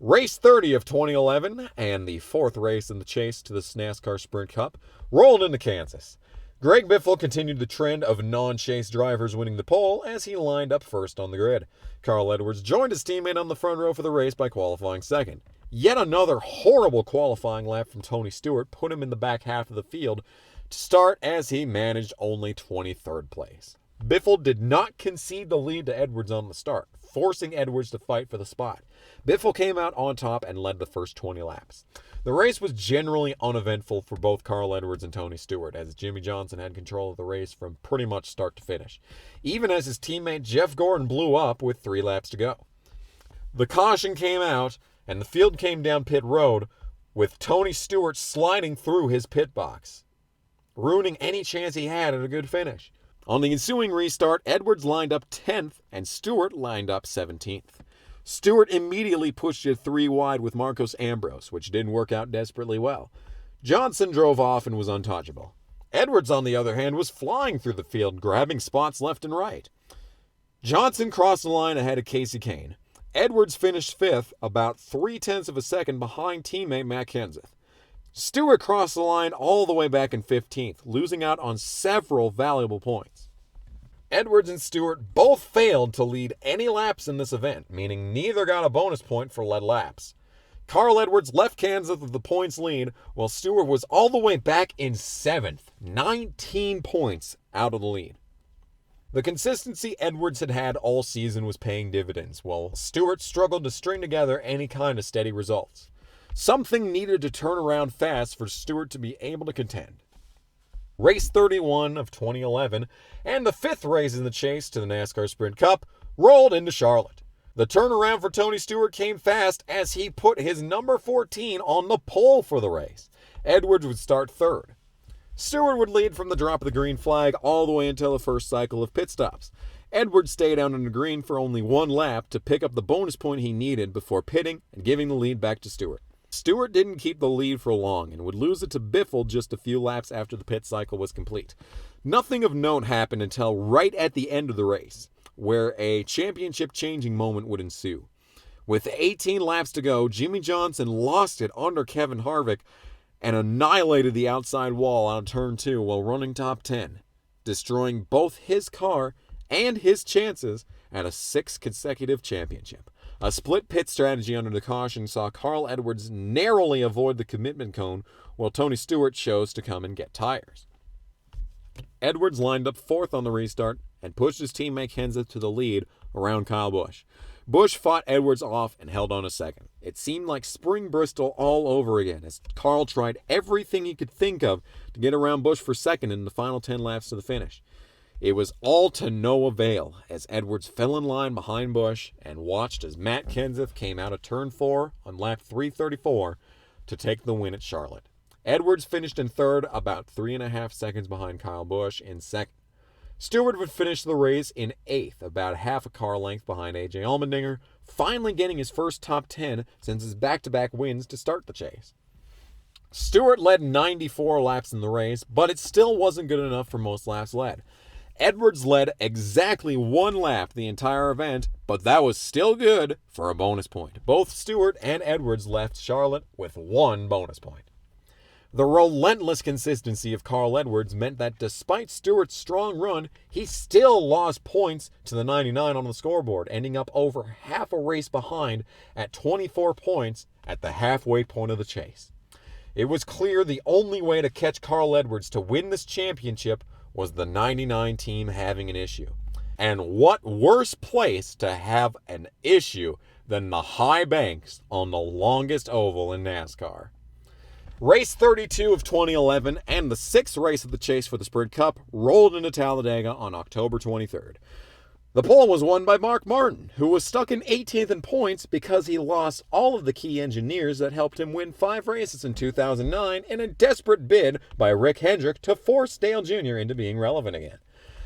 Race 30 of 2011, and the 4th race in the chase to the NASCAR Sprint Cup, rolled into Kansas. Greg Biffle continued the trend of non-chase drivers winning the pole as he lined up first on the grid. Carl Edwards joined his teammate on the front row for the race by qualifying second. Yet another horrible qualifying lap from Tony Stewart put him in the back half of the field to start as he managed only 23rd place. Biffle did not concede the lead to Edwards on the start, forcing Edwards to fight for the spot. Biffle came out on top and led the first 20 laps. The race was generally uneventful for both Carl Edwards and Tony Stewart, as Jimmy Johnson had control of the race from pretty much start to finish, even as his teammate Jeff Gordon blew up with 3 laps to go. The caution came out, and the field came down pit road, with Tony Stewart sliding through his pit box, ruining any chance he had at a good finish. On the ensuing restart, Edwards lined up 10th and Stewart lined up 17th. Stewart immediately pushed it 3 wide with Marcos Ambrose, which didn't work out desperately well. Johnson drove off and was untouchable. Edwards, on the other hand, was flying through the field, grabbing spots left and right. Johnson crossed the line ahead of Casey Kane. Edwards finished 5th, about 0.3 of a second behind teammate Matt Kenseth. Stewart crossed the line all the way back in 15th, losing out on several valuable points. Edwards and Stewart both failed to lead any laps in this event, meaning neither got a bonus point for led laps. Carl Edwards left Kenseth with the points lead, while Stewart was all the way back in 7th, 19 points out of the lead. The consistency Edwards had had all season was paying dividends, while Stewart struggled to string together any kind of steady results. Something needed to turn around fast for Stewart to be able to contend. Race 31 of 2011, and the 5th race in the chase to the NASCAR Sprint Cup, rolled into Charlotte. The turnaround for Tony Stewart came fast as he put his number 14 on the pole for the race. Edwards would start third. Stewart would lead from the drop of the green flag all the way until the first cycle of pit stops. Edwards stayed out on the green for only one lap to pick up the bonus point he needed before pitting and giving the lead back to Stewart. Stewart didn't keep the lead for long and would lose it to Biffle just a few laps after the pit cycle was complete. Nothing of note happened until right at the end of the race, where a championship-changing moment would ensue. With 18 laps to go, Jimmie Johnson lost it under Kevin Harvick and annihilated the outside wall out of turn 2 while running top 10, destroying both his car and his chances at a 6th consecutive championship. A split pit strategy under the caution saw Carl Edwards narrowly avoid the commitment cone while Tony Stewart chose to come and get tires. Edwards lined up 4th on the restart and pushed his teammate Kenseth to the lead around Kyle Busch. Busch fought Edwards off and held on a second. It seemed like spring Bristol all over again as Carl tried everything he could think of to get around Busch for second in the final 10 laps to the finish. It was all to no avail as Edwards fell in line behind Busch and watched as Matt Kenseth came out of turn 4 on lap 334 to take the win at Charlotte. Edwards finished in third, about 3.5 seconds behind Kyle Busch in second. Stewart would finish the race in 8th, about half a car length behind A.J. Allmendinger, finally getting his first top 10 since his back-to-back wins to start the chase. Stewart led 94 laps in the race, but it still wasn't good enough for most laps led. Edwards led exactly 1 lap the entire event, but that was still good for a bonus point. Both Stewart and Edwards left Charlotte with 1 bonus point. The relentless consistency of Carl Edwards meant that despite Stewart's strong run, he still lost points to the 99 on the scoreboard, ending up over half a race behind at 24 points at the halfway point of the chase. It was clear the only way to catch Carl Edwards to win this championship was the 99 team having an issue. And what worse place to have an issue than the high banks on the longest oval in NASCAR. Race 32 of 2011 and the 6th race of the chase for the Sprint Cup rolled into Talladega on October 23rd. The pole was won by Mark Martin, who was stuck in 18th in points because he lost all of the key engineers that helped him win 5 races in 2009 in a desperate bid by Rick Hendrick to force Dale Jr. into being relevant again.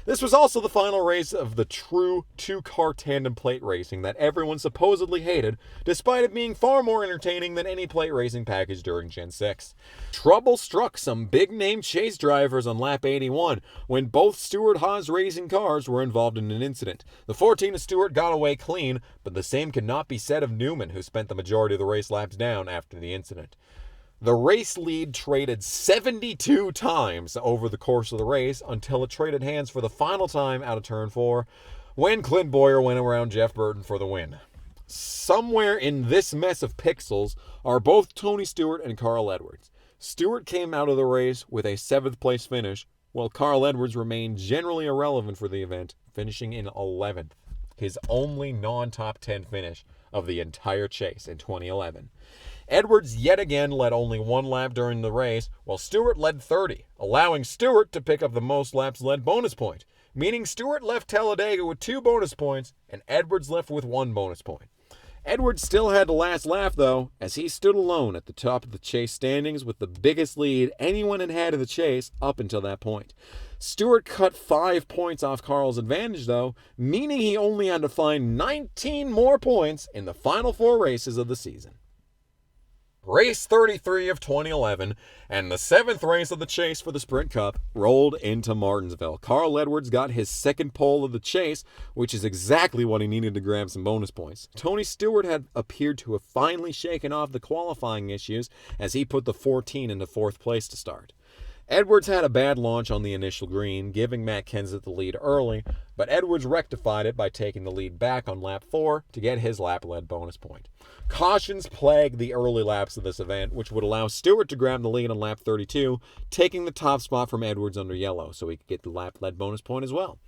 This was also the final race of the true 2-car tandem plate racing that everyone supposedly hated, despite it being far more entertaining than any plate racing package during Gen 6. Trouble struck some big-name chase drivers on lap 81 when both Stewart-Haas racing cars were involved in an incident. The 14 of Stewart got away clean, but the same could not be said of Newman, who spent the majority of the race laps down after the incident. The race lead traded 72 times over the course of the race until it traded hands for the final time out of turn 4 when Clint Boyer went around Jeff Burton for the win. Somewhere in this mess of pixels are both Tony Stewart and Carl Edwards. Stewart came out of the race with a 7th place finish, while Carl Edwards remained generally irrelevant for the event, finishing in 11th, his only non-top 10 finish of the entire chase in 2011. Edwards yet again led only 1 lap during the race, while Stewart led 30, allowing Stewart to pick up the most laps led bonus point, meaning Stewart left Talladega with 2 bonus points and Edwards left with 1 bonus point. Edwards still had the last lap, though, as he stood alone at the top of the chase standings with the biggest lead anyone had had in the chase up until that point. Stewart cut 5 points off Carl's advantage, though, meaning he only had to find 19 more points in the final 4 races of the season. Race 33 of 2011 and the 7th race of the chase for the Sprint Cup rolled into Martinsville. Carl Edwards got his 2nd pole of the chase, which is exactly what he needed to grab some bonus points. Tony Stewart had appeared to have finally shaken off the qualifying issues as he put the 14 into 4th place to start. Edwards had a bad launch on the initial green, giving Matt Kenseth the lead early, but Edwards rectified it by taking the lead back on lap 4 to get his lap-led bonus point. Cautions plagued the early laps of this event, which would allow Stewart to grab the lead on lap 32, taking the top spot from Edwards under yellow, so he could get the lap-led bonus point as well.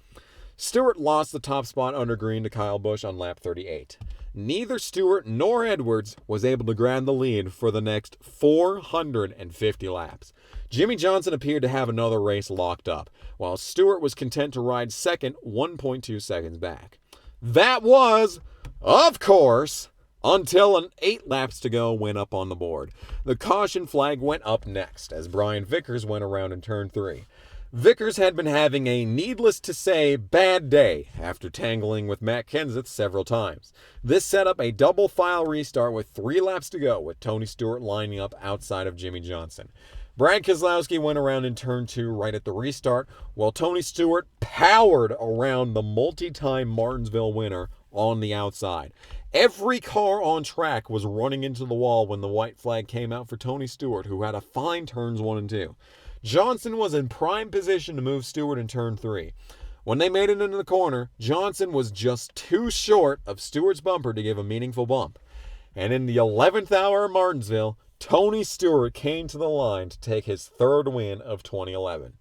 Stewart lost the top spot under green to Kyle Busch on lap 38. Neither Stewart nor Edwards was able to grab the lead for the next 450 laps. Jimmie Johnson appeared to have another race locked up, while Stewart was content to ride second 1.2 seconds back. That was Of course, until an 8 laps to go went up on the board. The caution flag went up next as Brian Vickers went around in turn 3. Vickers had been having a, needless to say, bad day after tangling with Matt Kenseth several times. This set up a double file restart with 3 laps to go, with Tony Stewart lining up outside of Jimmy Johnson. Brad Keselowski went around in turn 2 right at the restart, while Tony Stewart powered around the multi-time Martinsville winner on the outside. Every car on track was running into the wall when the white flag came out for Tony Stewart, who had a fine turns 1 and 2. Johnson was in prime position to move Stewart in turn 3. When they made it into the corner, Johnson was just too short of Stewart's bumper to give a meaningful bump. And in the 11th hour of Martinsville, Tony Stewart came to the line to take his 3rd win of 2011.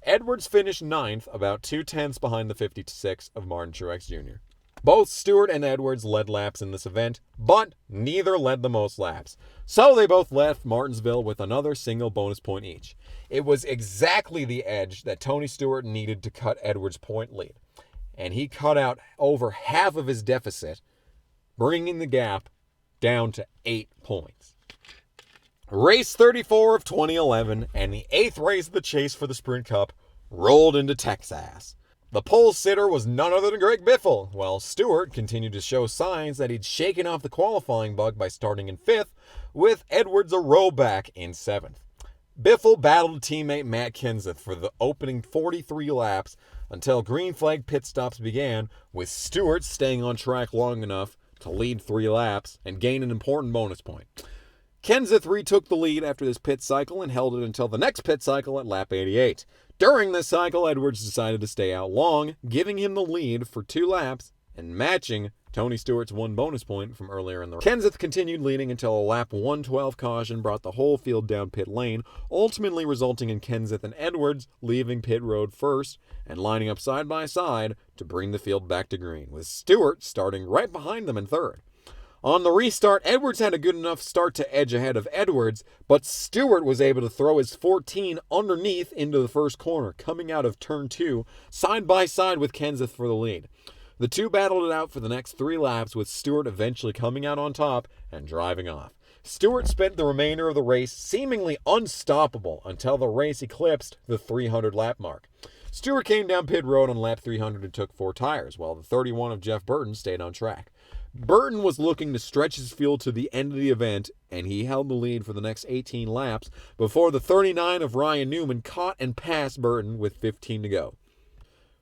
Edwards finished 9th, about 2/10 behind the 56 of Martin Truex Jr. Both Stewart and Edwards led laps in this event, but neither led the most laps. So they both left Martinsville with another single bonus point each. It was exactly the edge that Tony Stewart needed to cut Edwards' point lead, and he cut out over half of his deficit, bringing the gap down to 8 points. Race 34 of 2011 and the 8th race of the chase for the Sprint Cup rolled into Texas. The pole sitter was none other than Greg Biffle, while Stewart continued to show signs that he'd shaken off the qualifying bug by starting in 5th, with Edwards a row back in 7th. Biffle battled teammate Matt Kenseth for the opening 43 laps until green flag pit stops began, with Stewart staying on track long enough to lead 3 laps and gain an important bonus point. Kenseth retook the lead after this pit cycle and held it until the next pit cycle at lap 88. During this cycle, Edwards decided to stay out long, giving him the lead for 2 laps and matching Tony Stewart's 1 bonus point from earlier in the race. Kenseth continued leading until a lap 112 caution brought the whole field down pit lane, ultimately resulting in Kenseth and Edwards leaving pit road first and lining up side by side to bring the field back to green, with Stewart starting right behind them in 3rd. On the restart, Edwards had a good enough start to edge ahead of Edwards, but Stewart was able to throw his 14 underneath into the first corner, coming out of turn 2, side by side with Kenseth for the lead. The two battled it out for the next 3 laps, with Stewart eventually coming out on top and driving off. Stewart spent the remainder of the race seemingly unstoppable until the race eclipsed the 300 lap mark. Stewart came down pit road on lap 300 and took 4 tires, while the 31 of Jeff Burton stayed on track. Burton was looking to stretch his field to the end of the event, and he held the lead for the next 18 laps before the 39 of Ryan Newman caught and passed Burton with 15 to go.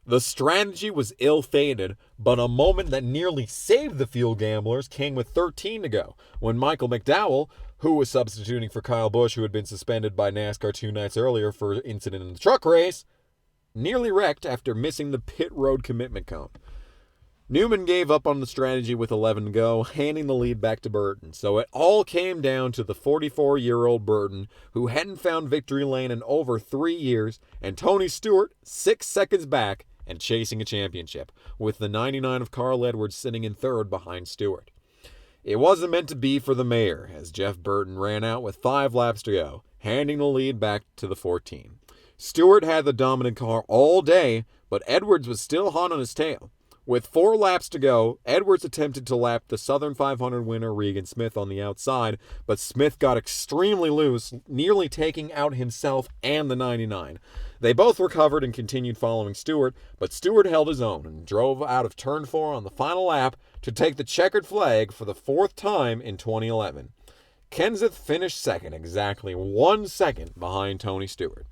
The strategy was ill-fated, but a moment that nearly saved the field gamblers came with 13 to go, when Michael McDowell, who was substituting for Kyle Busch, who had been suspended by NASCAR 2 nights earlier for an incident in the truck race, nearly wrecked after missing the pit road commitment cone. Newman gave up on the strategy with 11 to go, handing the lead back to Burton. So it all came down to the 44-year-old Burton, who hadn't found victory lane in over 3 years, and Tony Stewart 6 seconds back and chasing a championship, with the 99 of Carl Edwards sitting in 3rd behind Stewart. It wasn't meant to be for the mayor, as Jeff Burton ran out with 5 laps to go, handing the lead back to the 14. Stewart had the dominant car all day, but Edwards was still hot on his tail. With 4 laps to go, Edwards attempted to lap the Southern 500 winner Regan Smith on the outside, but Smith got extremely loose, nearly taking out himself and the 99. They both recovered and continued following Stewart, but Stewart held his own and drove out of turn 4 on the final lap to take the checkered flag for the 4th time in 2011. Kenseth finished 2nd, exactly 1 second behind Tony Stewart.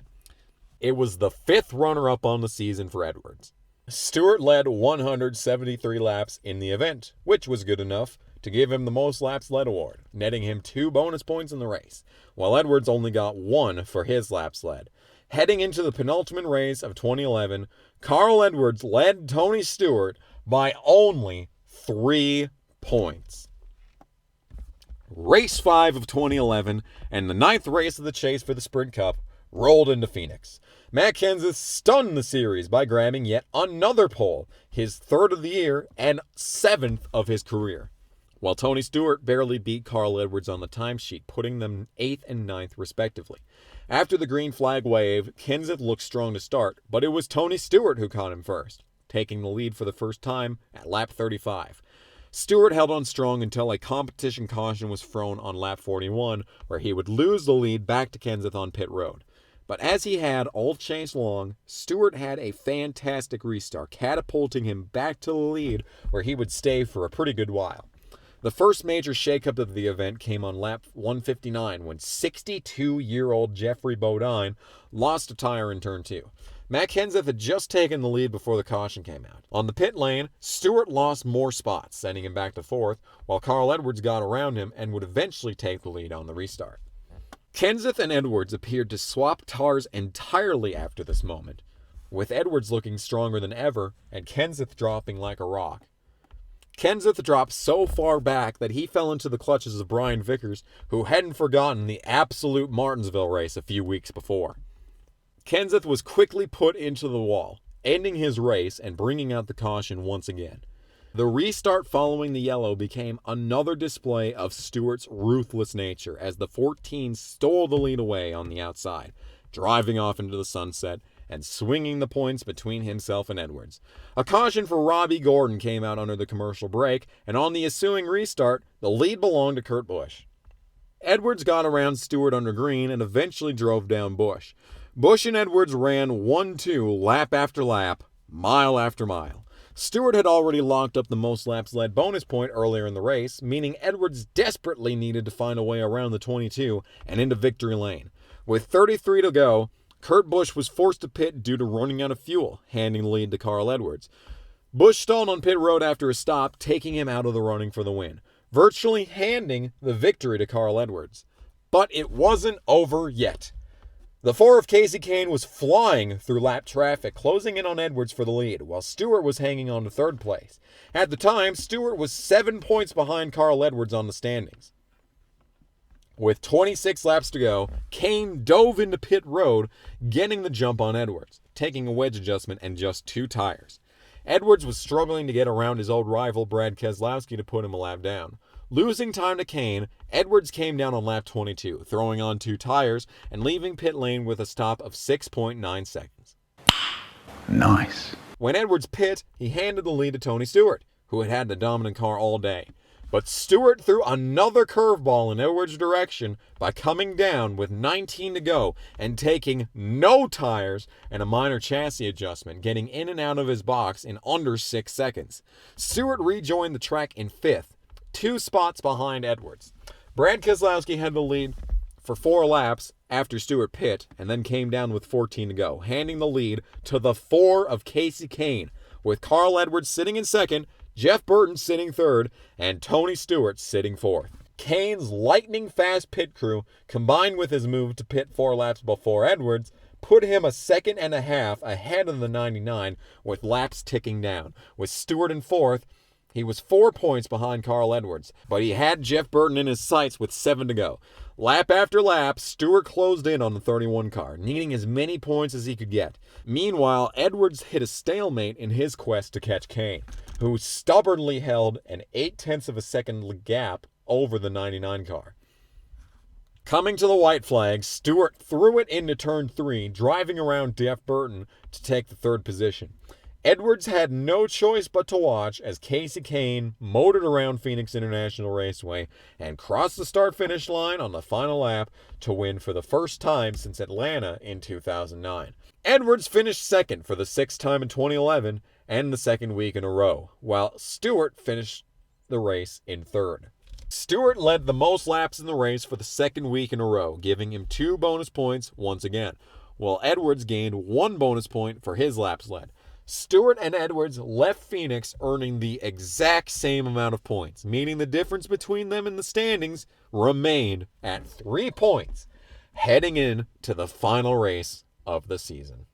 It was the 5th runner-up on the season for Edwards. Stewart led 173 laps in the event, which was good enough to give him the most laps led award, netting him 2 bonus points in the race, while Edwards only got 1 for his laps led. Heading into the penultimate race of 2011, Carl Edwards led Tony Stewart by only 3 points. Race 5 of 2011 and the 9th race of the chase for the Sprint Cup rolled into Phoenix. Matt Kenseth stunned the series by grabbing yet another pole, his 3rd of the year and 7th of his career, while Tony Stewart barely beat Carl Edwards on the timesheet, putting them 8th and 9th respectively. After the green flag wave, Kenseth looked strong to start, but it was Tony Stewart who caught him first, taking the lead for the first time at lap 35. Stewart held on strong until a competition caution was thrown on lap 41, where he would lose the lead back to Kenseth on pit road. But as he had all chase long, Stewart had a fantastic restart, catapulting him back to the lead, where he would stay for a pretty good while. The first major shakeup of the event came on lap 159 when 62-year-old Jeffrey Bodine lost a tire in turn 2. Matt Kenseth had just taken the lead before the caution came out. On the pit lane, Stewart lost more spots, sending him back to 4th, while Carl Edwards got around him and would eventually take the lead on the restart. Kenseth and Edwards appeared to swap tires entirely after this moment, with Edwards looking stronger than ever and Kenseth dropping like a rock. Kenseth dropped so far back that he fell into the clutches of Brian Vickers, who hadn't forgotten the absolute Martinsville race a few weeks before. Kenseth was quickly put into the wall, ending his race and bringing out the caution once again. The restart following the yellow became another display of Stewart's ruthless nature as the 14 stole the lead away on the outside, driving off into the sunset and swinging the points between himself and Edwards. A caution for Robbie Gordon came out under the commercial break, and on the ensuing restart, the lead belonged to Kurt Busch. Edwards got around Stewart under green and eventually drove down Busch. Busch and Edwards ran 1-2 lap after lap, mile after mile. Stewart had already locked up the most laps led bonus point earlier in the race, meaning Edwards desperately needed to find a way around the 22 and into victory lane. With 33 to go, Kurt Busch was forced to pit due to running out of fuel, handing the lead to Carl Edwards. Busch stalled on pit road after a stop, taking him out of the running for the win, virtually handing the victory to Carl Edwards. But it wasn't over yet. The 4 of Casey Kane was flying through lap traffic, closing in on Edwards for the lead, while Stewart was hanging on to 3rd place. At the time, Stewart was 7 points behind Carl Edwards on the standings. With 26 laps to go, Kane dove into pit road, getting the jump on Edwards, taking a wedge adjustment and just 2 tires. Edwards was struggling to get around his old rival Brad Keselowski to put him a lap down. Losing time to Kane, Edwards came down on lap 22, throwing on 2 tires and leaving pit lane with a stop of 6.9 seconds. Nice. When Edwards pit, he handed the lead to Tony Stewart, who had the dominant car all day. But Stewart threw another curveball in Edwards' direction by coming down with 19 to go and taking no tires and a minor chassis adjustment, getting in and out of his box in under 6 seconds. Stewart rejoined the track in 5th, 2 spots behind Edwards. Brad Keselowski had the lead for 4 laps after Stewart pit and then came down with 14 to go, handing the lead to the 4 of Casey Kane, with Carl Edwards sitting in 2nd, Jeff Burton sitting 3rd, and Tony Stewart sitting 4th. Kane's lightning-fast pit crew, combined with his move to pit 4 laps before Edwards, put him a second and a half ahead of the 99 with laps ticking down. With Stewart in 4th, he was 4 points behind Carl Edwards, but he had Jeff Burton in his sights with 7 to go. Lap after lap, Stewart closed in on the 31 car, needing as many points as he could get. Meanwhile, Edwards hit a stalemate in his quest to catch Kane, who stubbornly held an 0.8 of a second gap over the 99 car. Coming to the white flag, Stewart threw it into turn 3, driving around Jeff Burton to take the 3rd position. Edwards had no choice but to watch as Casey Kane motored around Phoenix International Raceway and crossed the start-finish line on the final lap to win for the first time since Atlanta in 2009. Edwards finished 2nd for the 6th time in 2011 and the 2nd week in a row, while Stewart finished the race in 3rd. Stewart led the most laps in the race for the 2nd week in a row, giving him 2 bonus points once again, while Edwards gained 1 bonus point for his laps led. Stewart and Edwards left Phoenix earning the exact same amount of points, meaning the difference between them in the standings remained at 3 points, heading in to the final race of the season.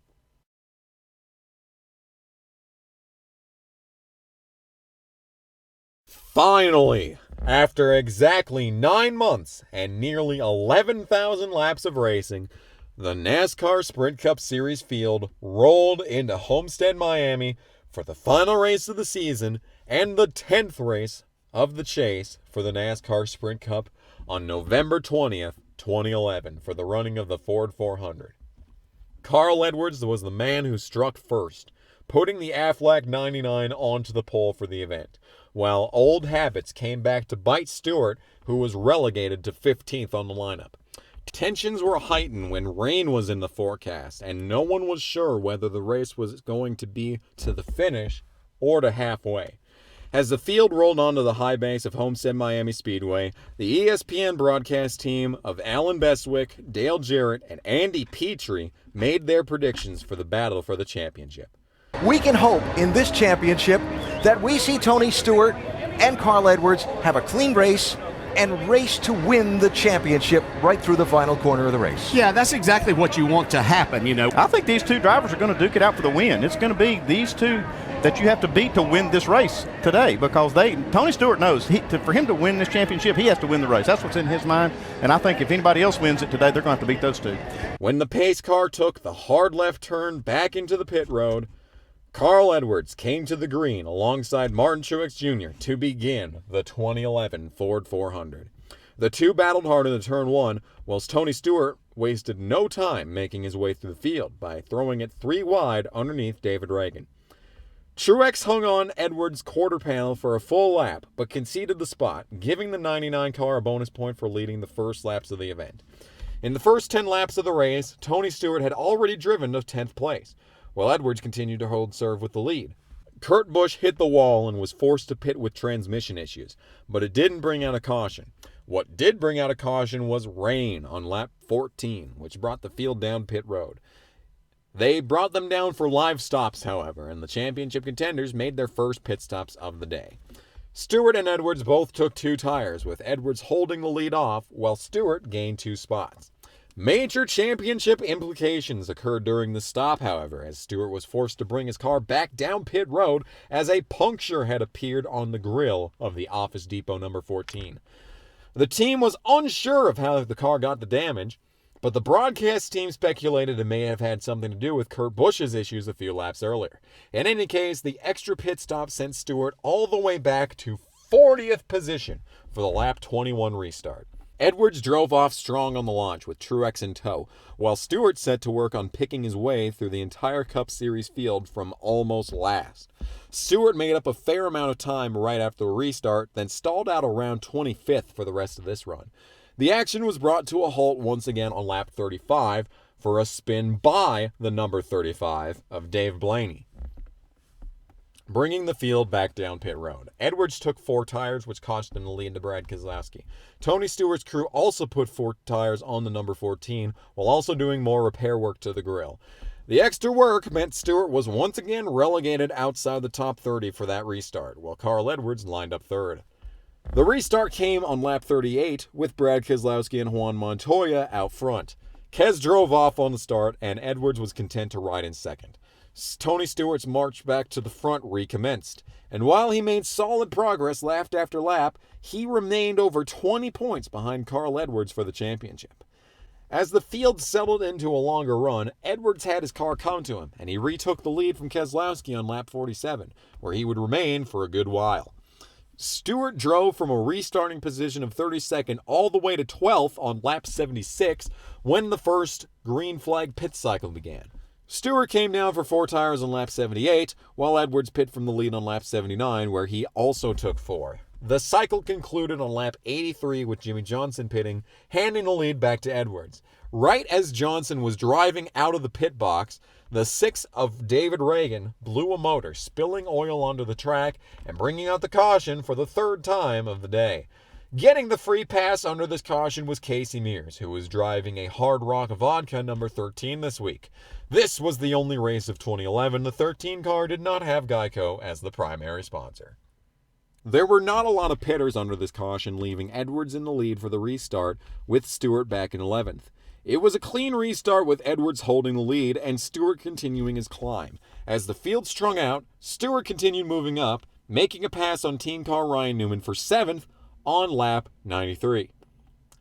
Finally, after exactly 9 months and nearly 11,000 laps of racing, the NASCAR Sprint Cup Series field rolled into Homestead, Miami for the final race of the season and the 10th race of the chase for the NASCAR Sprint Cup on November 20th, 2011 for the running of the Ford 400. Carl Edwards was the man who struck first, putting the Aflac 99 onto the pole for the event, while old habits came back to bite Stewart, who was relegated to 15th on the lineup. Tensions were heightened when rain was in the forecast, and no one was sure whether the race was going to be to the finish or to halfway. As the field rolled onto the high banks of Homestead Miami Speedway, the ESPN broadcast team of Alan Bestwick, Dale Jarrett, and Andy Petrie made their predictions for the battle for the championship. We can hope in this championship that we see Tony Stewart and Carl Edwards have a clean race and race to win the championship right through the final corner of the race. Yeah, that's exactly what you want to happen, you know. I think these two drivers are going to duke it out for the win. It's going to be these two that you have to beat to win this race today, because Tony Stewart knows for him to win this championship, he has to win the race. That's what's in his mind, and I think if anybody else wins it today, they're going to have to beat those two. When the pace car took the hard left turn back into the pit road, Carl Edwards came to the green alongside Martin Truex Jr. to begin the 2011 Ford 400. The two battled hard into turn one, whilst Tony Stewart wasted no time making his way through the field by throwing it 3 wide underneath David Reagan. Truex hung on Edwards' quarter panel for a full lap, but conceded the spot, giving the 99 car a bonus point for leading the first laps of the event. In the first 10 laps of the race, Tony Stewart had already driven to 10th place, while Edwards continued to hold serve with the lead. Kurt Busch hit the wall and was forced to pit with transmission issues, but it didn't bring out a caution. What did bring out a caution was rain on lap 14, which brought the field down pit road. They brought them down for live stops, however, and the championship contenders made their first pit stops of the day. Stewart and Edwards both took 2 tires, with Edwards holding the lead off, while Stewart gained 2 spots. Major championship implications occurred during the stop, however, as Stewart was forced to bring his car back down pit road as a puncture had appeared on the grille of the Office Depot number 14. The team was unsure of how the car got the damage, but the broadcast team speculated it may have had something to do with Kurt Busch's issues a few laps earlier. In any case, the extra pit stop sent Stewart all the way back to 40th position for the lap 21 restart. Edwards drove off strong on the launch with Truex in tow, while Stewart set to work on picking his way through the entire Cup Series field from almost last. Stewart made up a fair amount of time right after the restart, then stalled out around 25th for the rest of this run. The action was brought to a halt once again on lap 35 for a spin by the number 35 of Dave Blaney, bringing the field back down pit road. Edwards took 4 tires, which cost him the lead to Brad Keselowski. Tony Stewart's crew also put 4 tires on the number 14, while also doing more repair work to the grille. The extra work meant Stewart was once again relegated outside the top 30 for that restart, while Carl Edwards lined up third. The restart came on lap 38, with Brad Keselowski and Juan Montoya out front. Kes drove off on the start, and Edwards was content to ride in second. Tony Stewart's march back to the front recommenced, and while he made solid progress lap after lap, he remained over 20 points behind Carl Edwards for the championship. As the field settled into a longer run, Edwards had his car come to him, and he retook the lead from Keselowski on lap 47, where he would remain for a good while. Stewart drove from a restarting position of 32nd all the way to 12th on lap 76 when the first green flag pit cycle began. Stewart came down for 4 tires on lap 78, while Edwards pit from the lead on lap 79, where he also took 4. The cycle concluded on lap 83 with Jimmy Johnson pitting, handing the lead back to Edwards. Right as Johnson was driving out of the pit box, the 6 of David Reagan blew a motor, spilling oil onto the track and bringing out the caution for the 3rd time of the day. Getting the free pass under this caution was Casey Mears, who was driving a Hard Rock Vodka number 13 this week. This was the only race of 2011 the 13 car did not have Geico as the primary sponsor. There were not a lot of pitters under this caution, leaving Edwards in the lead for the restart, with Stewart back in 11th. It was a clean restart with Edwards holding the lead and Stewart continuing his climb. As the field strung out, Stewart continued moving up, making a pass on team car Ryan Newman for 7th on lap 93.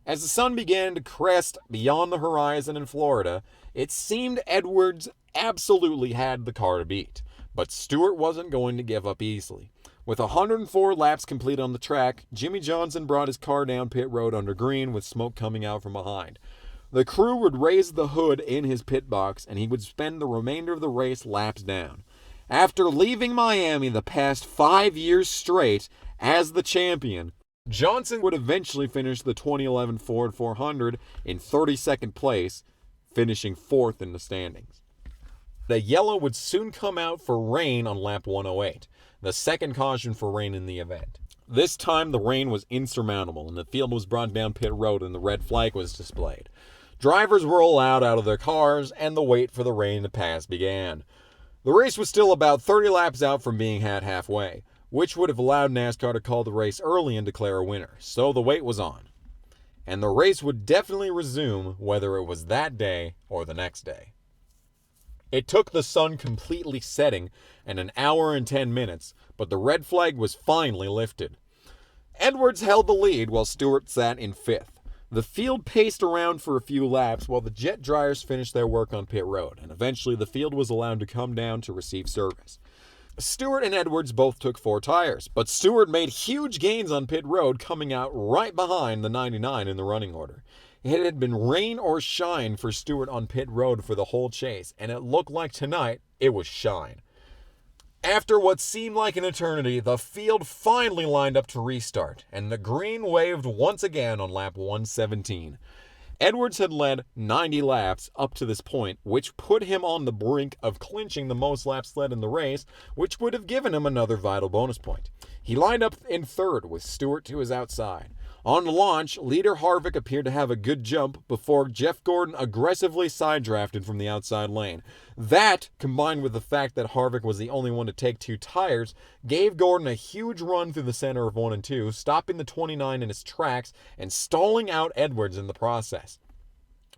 As the sun began to crest beyond the horizon in Florida, it seemed Edwards absolutely had the car to beat, but Stewart wasn't going to give up easily. With 104 laps complete on the track, Jimmy Johnson brought his car down pit road under green with smoke coming out from behind. The crew would raise the hood in his pit box and he would spend the remainder of the race laps down. After leaving Miami the past 5 years straight as the champion, Johnson would eventually finish the 2011 Ford 400 in 32nd place, finishing 4th in the standings. The yellow would soon come out for rain on lap 108, the second caution for rain in the event. This time the rain was insurmountable and the field was brought down pit road and the red flag was displayed. Drivers were allowed out of their cars and the wait for the rain to pass began. The race was still about 30 laps out from being had halfway, which would have allowed NASCAR to call the race early and declare a winner, so the wait was on. And the race would definitely resume whether it was that day or the next day. It took the sun completely setting and an hour and 10 minutes, but the red flag was finally lifted. Edwards held the lead while Stewart sat in 5th. The field paced around for a few laps while the jet dryers finished their work on pit road, and eventually the field was allowed to come down to receive service. Stewart and Edwards both took 4 tires, but Stewart made huge gains on pit road, coming out right behind the 99 in the running order. It had been rain or shine for Stewart on pit road for the whole chase, and it looked like tonight it was shine. After what seemed like an eternity, the field finally lined up to restart, and the green waved once again on lap 117. Edwards had led 90 laps up to this point, which put him on the brink of clinching the most laps led in the race, which would have given him another vital bonus point. He lined up in 3rd with Stewart to his outside. On launch, leader Harvick appeared to have a good jump before Jeff Gordon aggressively side-drafted from the outside lane. That, combined with the fact that Harvick was the only one to take 2 tires, gave Gordon a huge run through the center of 1 and 2, stopping the 29 in its tracks and stalling out Edwards in the process.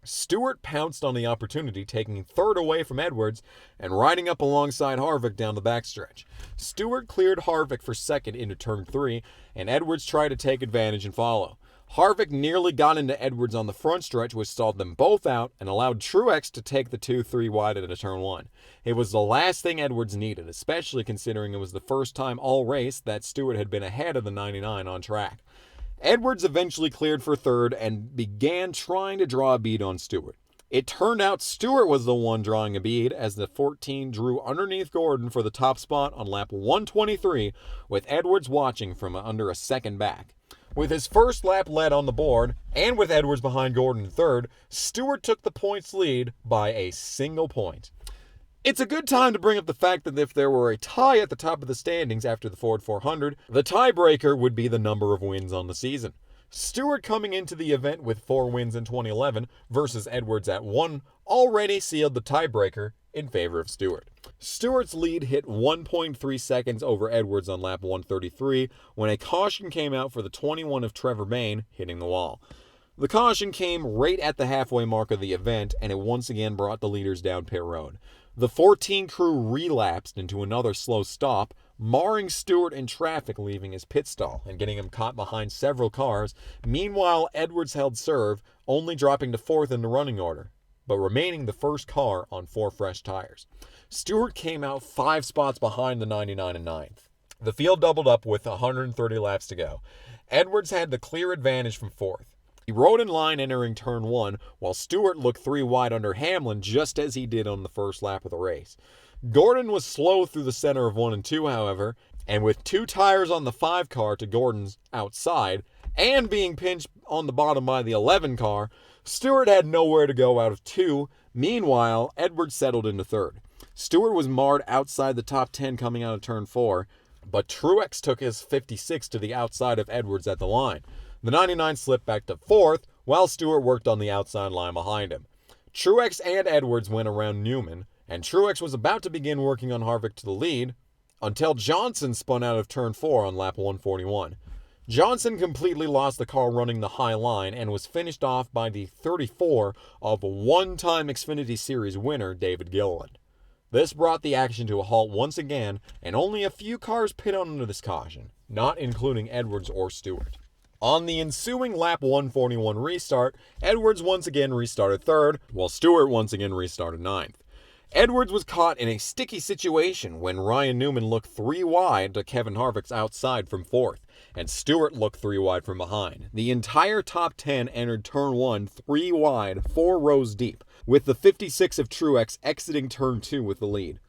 Stewart pounced on the opportunity, taking 3rd away from Edwards and riding up alongside Harvick down the backstretch. Stewart cleared Harvick for 2nd into turn 3, and Edwards tried to take advantage and follow. Harvick nearly got into Edwards on the front stretch, which stalled them both out and allowed Truex to take the 2-3 wide into turn 1. It was the last thing Edwards needed, especially considering it was the first time all race that Stewart had been ahead of the 99 on track. Edwards eventually cleared for 3rd and began trying to draw a bead on Stewart. It turned out Stewart was the one drawing a bead as the 14 drew underneath Gordon for the top spot on lap 123, with Edwards watching from under a second back. With his first lap led on the board, and with Edwards behind Gordon in 3rd, Stewart took the points lead by a single point. It's a good time to bring up the fact that if there were a tie at the top of the standings after the Ford 400, the tiebreaker would be the number of wins on the season. Stewart coming into the event with 4 wins in 2011 versus Edwards at 1 already sealed the tiebreaker in favor of Stewart. Stewart's lead hit 1.3 seconds over Edwards on lap 133 when a caution came out for the 21 of Trevor Bayne hitting the wall. The caution came right at the halfway mark of the event, and it once again brought the leaders down pit road. The 14 crew relapsed into another slow stop, marring Stewart in traffic, leaving his pit stall and getting him caught behind several cars. Meanwhile, Edwards held serve, only dropping to 4th in the running order, but remaining the first car on 4 fresh tires. Stewart came out 5 spots behind the 99 and 9th. The field doubled up with 130 laps to go. Edwards had the clear advantage from 4th. He rode in line entering turn 1, while Stewart looked 3 wide under Hamlin just as he did on the first lap of the race. Gordon was slow through the center of 1 and 2, however, and with 2 tires on the 5 car to Gordon's outside, and being pinched on the bottom by the 11 car, Stewart had nowhere to go out of 2. Meanwhile, Edwards settled into 3rd. Stewart was marred outside the top 10 coming out of turn 4, but Truex took his 56 to the outside of Edwards at the line. The 99 slipped back to 4th, while Stewart worked on the outside line behind him. Truex and Edwards went around Newman, and Truex was about to begin working on Harvick to the lead, until Johnson spun out of turn 4 on lap 141. Johnson completely lost the car running the high line and was finished off by the 34 of one-time Xfinity Series winner David Gilliland. This brought the action to a halt once again, and only a few cars pit under this caution, not including Edwards or Stewart. On the ensuing lap 141 restart, Edwards once again restarted 3rd, while Stewart once again restarted 9th. Edwards was caught in a sticky situation when Ryan Newman looked 3 wide to Kevin Harvick's outside from 4th, and Stewart looked 3 wide from behind. The entire top 10 entered turn 1 3 wide, 4 rows deep, with the 56 of Truex exiting turn 2 with the lead.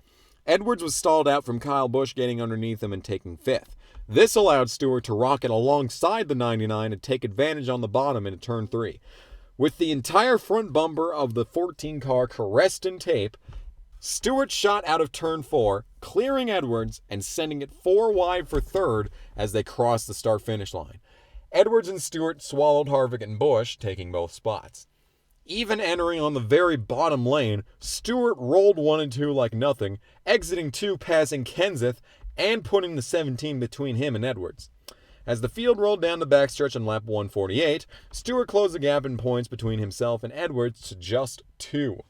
Edwards was stalled out from Kyle Busch getting underneath him and taking 5th. This allowed Stewart to rocket alongside the 99 and take advantage on the bottom into turn 3. With the entire front bumper of the 14 car caressed in tape, Stewart shot out of turn 4, clearing Edwards and sending it 4 wide for 3rd as they crossed the start-finish line. Edwards and Stewart swallowed Harvick and Busch, taking both spots. Even entering on the very bottom lane, Stewart rolled 1 and 2 like nothing, exiting 2 passing Kenseth and putting the 17 between him and Edwards. As the field rolled down the backstretch on lap 148, Stewart closed the gap in points between himself and Edwards to just 2.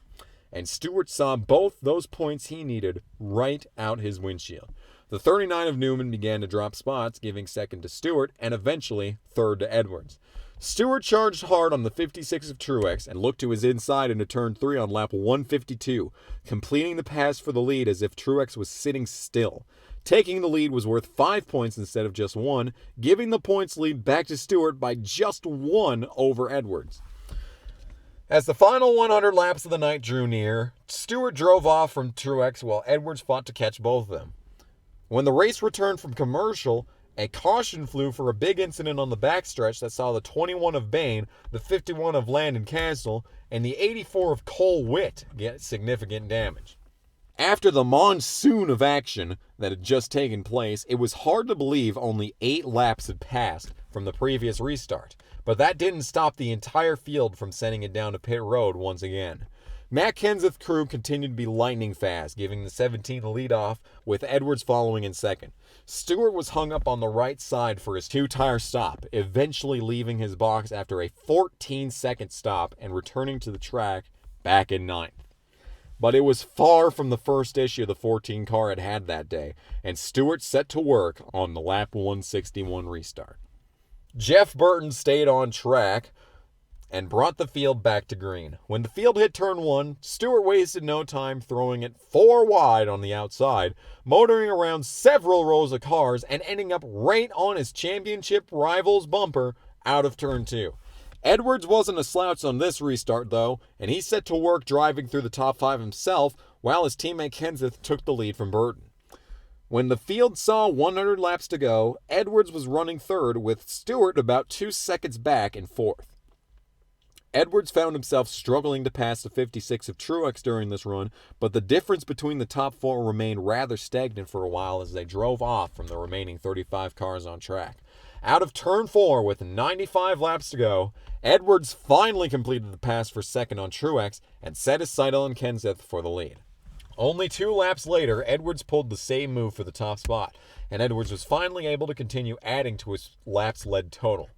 And Stewart saw both those points he needed right out his windshield. The 39 of Newman began to drop spots, giving 2nd to Stewart and eventually 3rd to Edwards. Stewart charged hard on the 56 of Truex and looked to his inside into turn 3 on lap 152, completing the pass for the lead as if Truex was sitting still. Taking the lead was worth 5 points instead of just 1, giving the points lead back to Stewart by just 1 over Edwards. As the final 100 laps of the night drew near, Stewart drove off from Truex while Edwards fought to catch both of them. When the race returned from commercial, a caution flew for a big incident on the backstretch that saw the 21 of Bain, the 51 of Landon Castle, and the 84 of Cole Witt get significant damage. After the monsoon of action that had just taken place, it was hard to believe only 8 laps had passed from the previous restart, but that didn't stop the entire field from sending it down to pit road once again. Matt Kenseth's crew continued to be lightning fast, giving the 17 the lead off, with Edwards following in 2nd. Stewart was hung up on the right side for his 2-tire stop, eventually leaving his box after a 14-second stop and returning to the track back in 9th. But it was far from the first issue the 14 car had that day, and Stewart set to work on the lap 161 restart. Jeff Burton stayed on track and brought the field back to green. When the field hit turn 1, Stewart wasted no time throwing it 4 wide on the outside, motoring around several rows of cars and ending up right on his championship rival's bumper out of turn 2. Edwards wasn't a slouch on this restart though, and he set to work driving through the top 5 himself while his teammate Kenseth took the lead from Burton. When the field saw 100 laps to go, Edwards was running 3rd with Stewart about 2 seconds back in 4th. Edwards found himself struggling to pass the 56 of Truex during this run, but the difference between the top 4 remained rather stagnant for a while as they drove off from the remaining 35 cars on track. Out of turn 4 with 95 laps to go, Edwards finally completed the pass for 2nd on Truex and set his sight on Kenseth for the lead. Only 2 laps later, Edwards pulled the same move for the top spot, and Edwards was finally able to continue adding to his laps led total.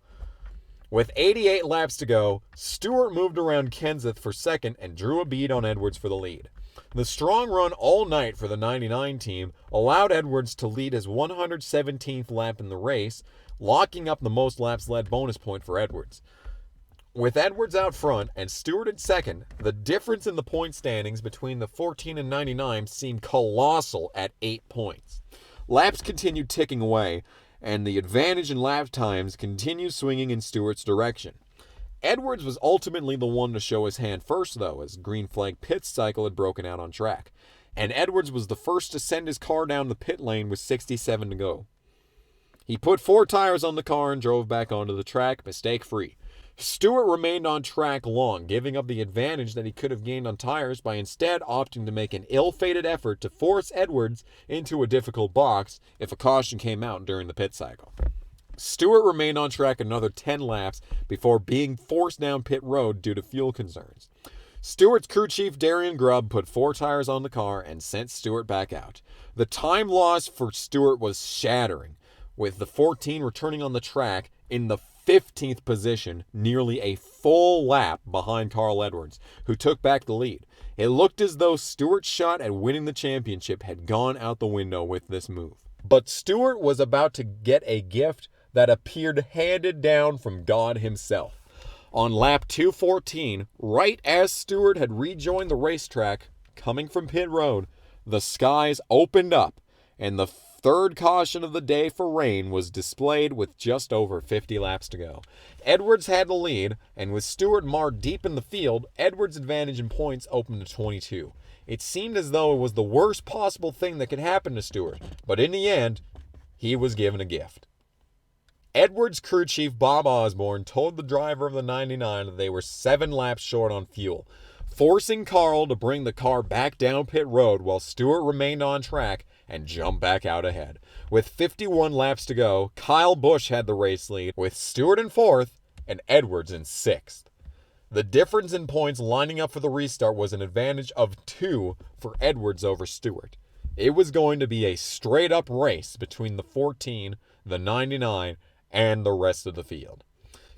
With 88 laps to go, Stewart moved around Kenseth for 2nd and drew a bead on Edwards for the lead. The strong run all night for the 99 team allowed Edwards to lead his 117th lap in the race, locking up the most laps led bonus point for Edwards. With Edwards out front and Stewart in 2nd, the difference in the point standings between the 14 and 99 seemed colossal at 8 points. Laps continued ticking away, and the advantage in lap times continued swinging in Stewart's direction. Edwards was ultimately the one to show his hand first, though, as green flag pit cycle had broken out on track, and Edwards was the first to send his car down the pit lane with 67 to go. He put 4 tires on the car and drove back onto the track, mistake-free. Stewart remained on track long, giving up the advantage that he could have gained on tires by instead opting to make an ill-fated effort to force Edwards into a difficult box if a caution came out during the pit cycle. Stewart remained on track another 10 laps before being forced down pit road due to fuel concerns. Stewart's crew chief Darian Grubb put 4 tires on the car and sent Stewart back out. The time loss for Stewart was shattering, with the 14 returning on the track in the 15th position, nearly a full lap behind Carl Edwards, who took back the lead. It looked as though Stewart's shot at winning the championship had gone out the window with this move. But Stewart was about to get a gift that appeared handed down from God himself. On lap 214, right as Stewart had rejoined the racetrack, coming from pit road, the skies opened up, and the third caution of the day for rain was displayed with just over 50 laps to go. Edwards had the lead, and with Stewart marred deep in the field, Edwards' advantage in points opened to 22. It seemed as though it was the worst possible thing that could happen to Stewart, but in the end, he was given a gift. Edwards crew chief Bob Osborne told the driver of the 99 that they were 7 laps short on fuel, forcing Carl to bring the car back down pit road while Stewart remained on track and jumped back out ahead. With 51 laps to go, Kyle Busch had the race lead, with Stewart in 4th and Edwards in 6th. The difference in points lining up for the restart was an advantage of 2 for Edwards over Stewart. It was going to be a straight-up race between the 14, the 99, and the rest of the field.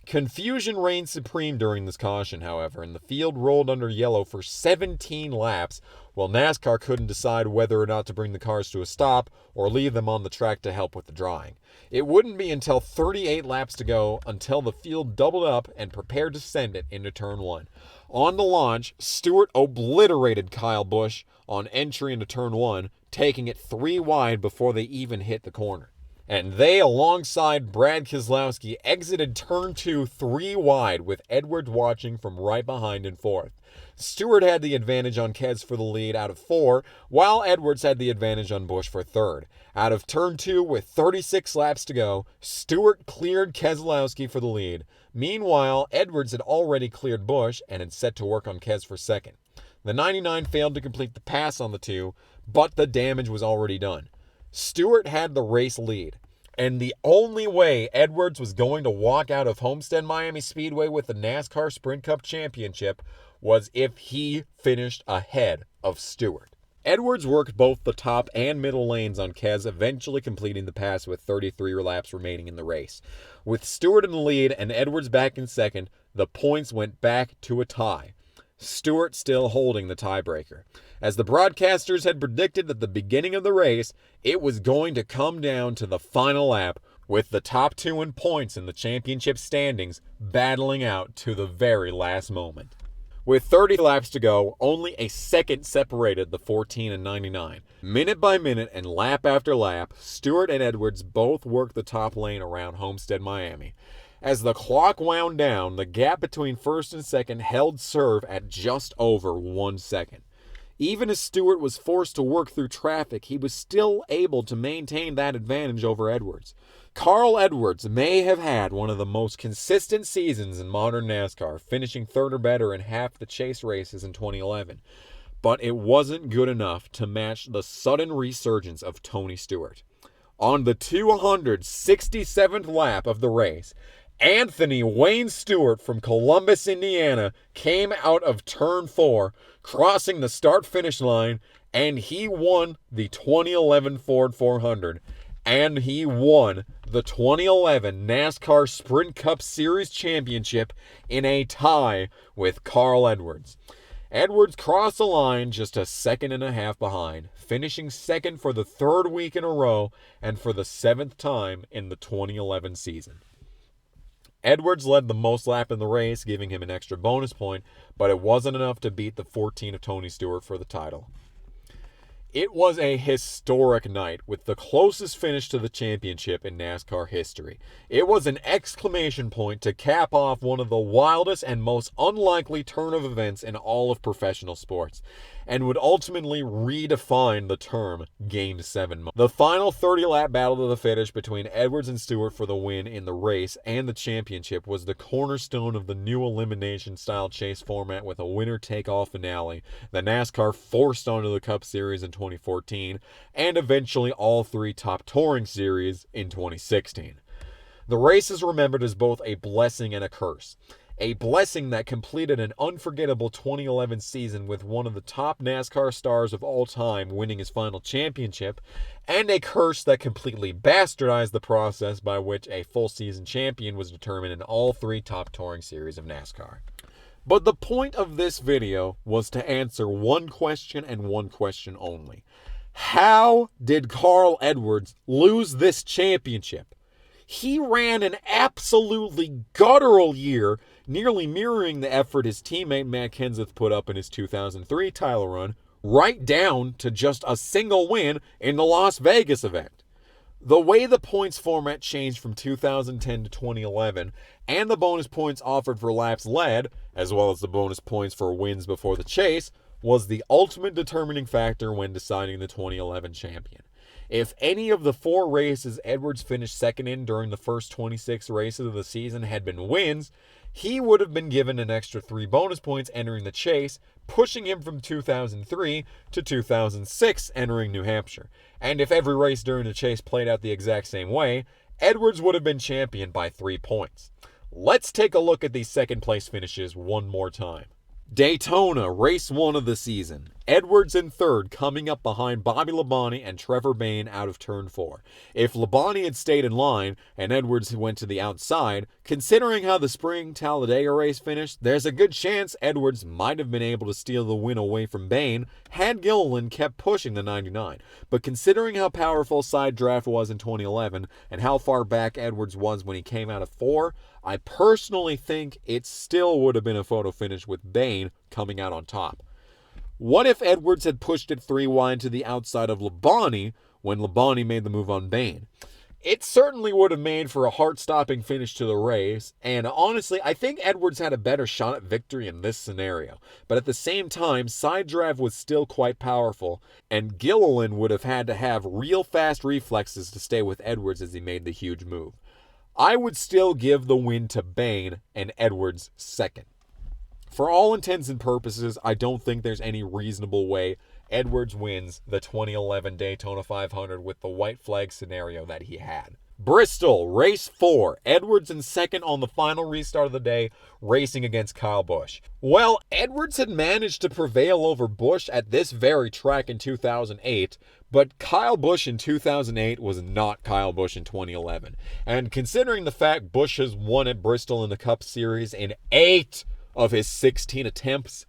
Confusion reigned supreme during this caution, however, and the field rolled under yellow for 17 laps, while NASCAR couldn't decide whether or not to bring the cars to a stop or leave them on the track to help with the drying. It wouldn't be until 38 laps to go until the field doubled up and prepared to send it into Turn 1. On the launch, Stewart obliterated Kyle Busch on entry into Turn 1, taking it 3 wide before they even hit the corner. And they, alongside Brad Keselowski, exited Turn 2 3 wide, with Edwards watching from right behind in 4th. Stewart had the advantage on Kes for the lead out of 4, while Edwards had the advantage on Busch for 3rd. Out of Turn 2, with 36 laps to go, Stewart cleared Keselowski for the lead. Meanwhile, Edwards had already cleared Busch and had set to work on Kes for 2nd. The 99 failed to complete the pass on the 2, but the damage was already done. Stewart had the race lead, and the only way Edwards was going to walk out of Homestead Miami Speedway with the NASCAR Sprint Cup Championship was if he finished ahead of Stewart. Edwards worked both the top and middle lanes on Kes, eventually completing the pass with 33 laps remaining in the race. With Stewart in the lead and Edwards back in 2nd, the points went back to a tie, Stewart still holding the tiebreaker. As the broadcasters had predicted at the beginning of the race, it was going to come down to the final lap, with the top 2 in points in the championship standings battling out to the very last moment. With 30 laps to go, only a second separated the 14 and 99. Minute by minute and lap after lap, Stewart and Edwards both worked the top lane around Homestead Miami. As the clock wound down, the gap between 1st and 2nd held serve at just over 1 second. Even as Stewart was forced to work through traffic, he was still able to maintain that advantage over Edwards. Carl Edwards may have had one of the most consistent seasons in modern NASCAR, finishing 3rd or better in half the chase races in 2011. But it wasn't good enough to match the sudden resurgence of Tony Stewart. On the 267th lap of the race, Anthony Wayne Stewart from Columbus, Indiana, came out of Turn 4, crossing the start-finish line, and he won the 2011 Ford 400, and he won the 2011 NASCAR Sprint Cup Series Championship in a tie with Carl Edwards. Edwards crossed the line just a second and a half behind, finishing 2nd for the 3rd week in a row and for the 7th time in the 2011 season. Edwards led the most lap in the race, giving him an extra bonus point, but it wasn't enough to beat the 14 of Tony Stewart for the title. It was a historic night, with the closest finish to the championship in NASCAR history. It was an exclamation point to cap off one of the wildest and most unlikely turn of events in all of professional sports, and would ultimately redefine the term Game 7. The final 30-lap battle to the finish between Edwards and Stewart for the win in the race and the championship was the cornerstone of the new elimination-style chase format, with a winner-take-all finale that NASCAR forced onto the Cup Series in 2014, and eventually all 3 top touring series in 2016. The race is remembered as both a blessing and a curse. A blessing that completed an unforgettable 2011 season with one of the top NASCAR stars of all time winning his final championship, and a curse that completely bastardized the process by which a full season champion was determined in all 3 top touring series of NASCAR. But the point of this video was to answer one question and one question only. How did Carl Edwards lose this championship? He ran an absolutely guttural year, nearly mirroring the effort his teammate Matt Kenseth put up in his 2003 title run, right down to just a single win in the Las Vegas event. The way the points format changed from 2010 to 2011, and the bonus points offered for laps led, as well as the bonus points for wins before the chase, was the ultimate determining factor when deciding the 2011 champion. If any of the 4 races Edwards finished second in during the first 26 races of the season had been wins, he would have been given an extra 3 bonus points entering the chase, pushing him from 2003 to 2006 entering New Hampshire. And if every race during the chase played out the exact same way, Edwards would have been champion by 3 points. Let's take a look at these second place finishes one more time. Daytona, race 1 of the season. Edwards in third, coming up behind Bobby Labonte and Trevor Bayne out of turn 4. If Labonte had stayed in line and Edwards went to the outside, considering how the spring Talladega race finished, there's a good chance Edwards might have been able to steal the win away from Bayne had Gilliland kept pushing the 99. But considering how powerful side draft was in 2011 and how far back Edwards was when he came out of 4, I personally think it still would have been a photo finish with Bayne coming out on top. What if Edwards had pushed it 3 wide to the outside of Labonte when Labonte made the move on Bayne? It certainly would have made for a heart-stopping finish to the race, and honestly, I think Edwards had a better shot at victory in this scenario. But at the same time, side draft was still quite powerful, and Gilliland would have had to have real fast reflexes to stay with Edwards as he made the huge move. I would still give the win to Bayne and Edwards second. For all intents and purposes, I don't think there's any reasonable way Edwards wins the 2011 Daytona 500 with the white flag scenario that he had. Bristol, race 4. Edwards in second on the final restart of the day, racing against Kyle Busch. Well, Edwards had managed to prevail over Busch at this very track in 2008, but Kyle Busch in 2008 was not Kyle Busch in 2011. And considering the fact Busch has won at Bristol in the Cup Series in 8 of his 16 attempts,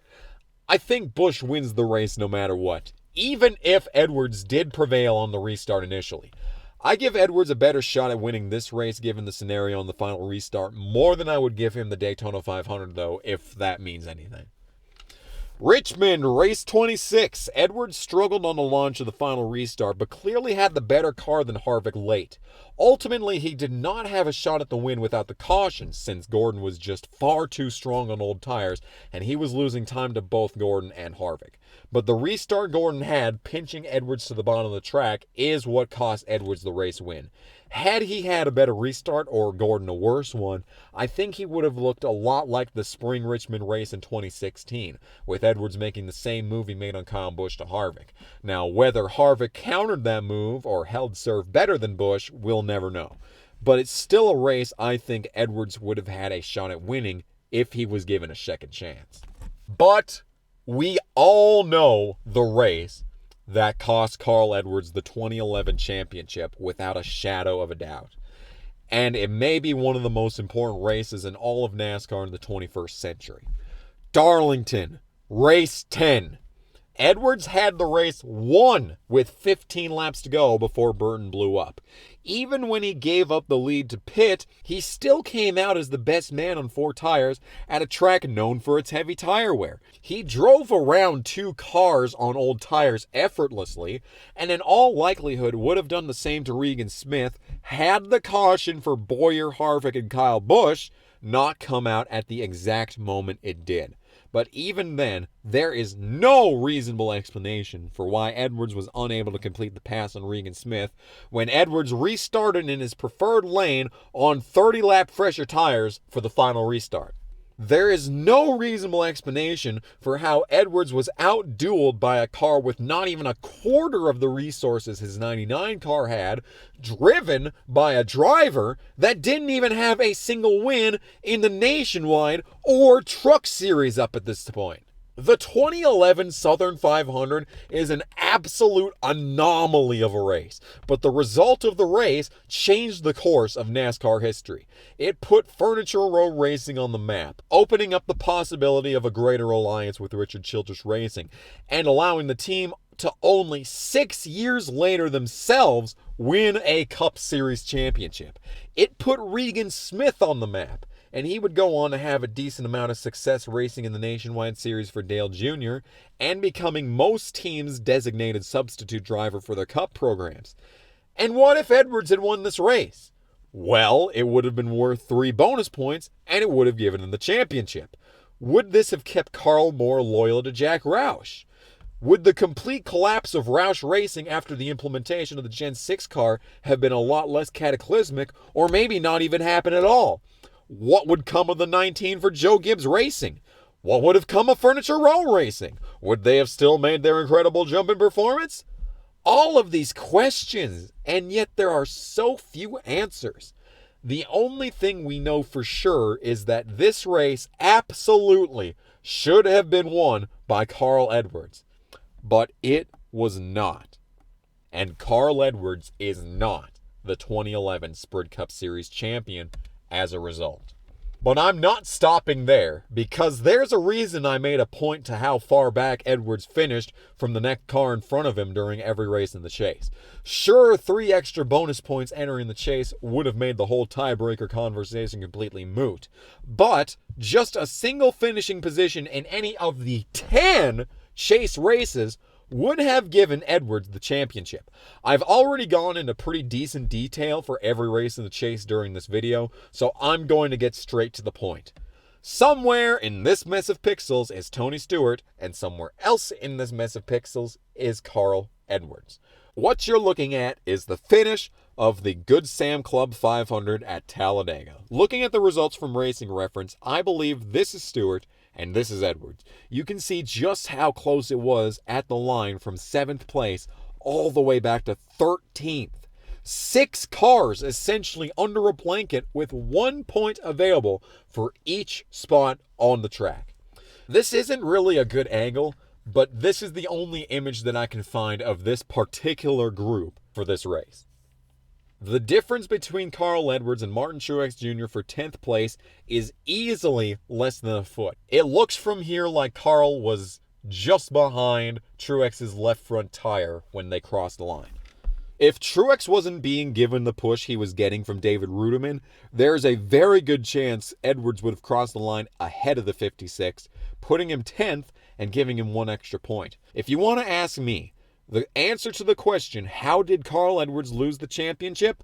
I think Busch wins the race no matter what, even if Edwards did prevail on the restart initially. I give Edwards a better shot at winning this race given the scenario on the final restart more than I would give him the Daytona 500 though, if that means anything. Richmond, race 26. Edwards struggled on the launch of the final restart, but clearly had the better car than Harvick late. Ultimately, he did not have a shot at the win without the caution, since Gordon was just far too strong on old tires, and he was losing time to both Gordon and Harvick. But the restart Gordon had, pinching Edwards to the bottom of the track, is what cost Edwards the race win. Had he had a better restart, or Gordon a worse one, I think he would have looked a lot like the spring Richmond race in 2016, with Edwards making the same move he made on Kyle Busch to Harvick. Now, whether Harvick countered that move or held serve better than Busch, we'll never know. But it's still a race I think Edwards would have had a shot at winning if he was given a second chance. But we all know the race that cost Carl Edwards the 2011 championship without a shadow of a doubt. And it may be one of the most important races in all of NASCAR in the 21st century. Darlington, race 10. Edwards had the race won with 15 laps to go before Burton blew up. Even when he gave up the lead to Pitt, he still came out as the best man on 4 tires at a track known for its heavy tire wear. He drove around 2 cars on old tires effortlessly, and in all likelihood would have done the same to Regan Smith had the caution for Bowyer, Harvick, and Kyle Busch not come out at the exact moment it did. But even then, there is no reasonable explanation for why Edwards was unable to complete the pass on Regan Smith when Edwards restarted in his preferred lane on 30-lap fresher tires for the final restart. There is no reasonable explanation for how Edwards was outdueled by a car with not even a quarter of the resources his 99 car had, driven by a driver that didn't even have a single win in the Nationwide or Truck Series up at this point. The 2011 Southern 500 is an absolute anomaly of a race, but the result of the race changed the course of NASCAR history. It put Furniture Road Racing on the map, opening up the possibility of a greater alliance with Richard Childress Racing, and allowing the team to only 6 years later themselves win a Cup Series championship. It put Regan Smith on the map, and he would go on to have a decent amount of success racing in the Nationwide Series for Dale Jr. and becoming most teams' designated substitute driver for their Cup programs. And what if Edwards had won this race? Well, it would have been worth 3 bonus points, and it would have given him the championship. Would this have kept Carl more loyal to Jack Roush? Would the complete collapse of Roush Racing after the implementation of the Gen 6 car have been a lot less cataclysmic, or maybe not even happen at all? What would come of the 19 for Joe Gibbs Racing? What would have come of Furniture Row Racing? Would they have still made their incredible jump in performance? All of these questions, and yet there are so few answers. The only thing we know for sure is that this race absolutely should have been won by Carl Edwards. But it was not. And Carl Edwards is not the 2011 Sprint Cup Series champion as a result. But I'm not stopping there, because there's a reason I made a point to how far back Edwards finished from the next car in front of him during every race in the chase. Sure, 3 extra bonus points entering the chase would have made the whole tiebreaker conversation completely moot. But just a single finishing position in any of the 10 chase races would have given Edwards the championship. I've already gone into pretty decent detail for every race in the chase during this video, so I'm going to get straight to the point. Somewhere in this mess of pixels is Tony Stewart, and somewhere else in this mess of pixels is Carl Edwards. What you're looking at is the finish of the Good Sam Club 500 at Talladega. Looking at the results from Racing Reference, I believe this is Stewart and this is Edwards. You can see just how close it was at the line from 7th place all the way back to 13th. 6 cars essentially under a blanket with 1 point available for each spot on the track. This isn't really a good angle, but this is the only image that I can find of this particular group for this race. The difference between Carl Edwards and Martin Truex Jr. for 10th place is easily less than a foot. It looks from here like Carl was just behind Truex's left front tire when they crossed the line. If Truex wasn't being given the push he was getting from David Rudiman, there's a very good chance Edwards would have crossed the line ahead of the 56, putting him 10th and giving him 1 extra point. If you want to ask me, the answer to the question, how did Carl Edwards lose the championship?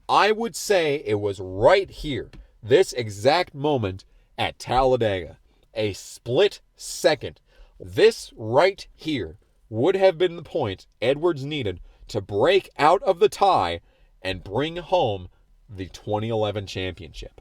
I would say it was right here, this exact moment at Talladega. A split second. This right here would have been the point Edwards needed to break out of the tie and bring home the 2011 championship.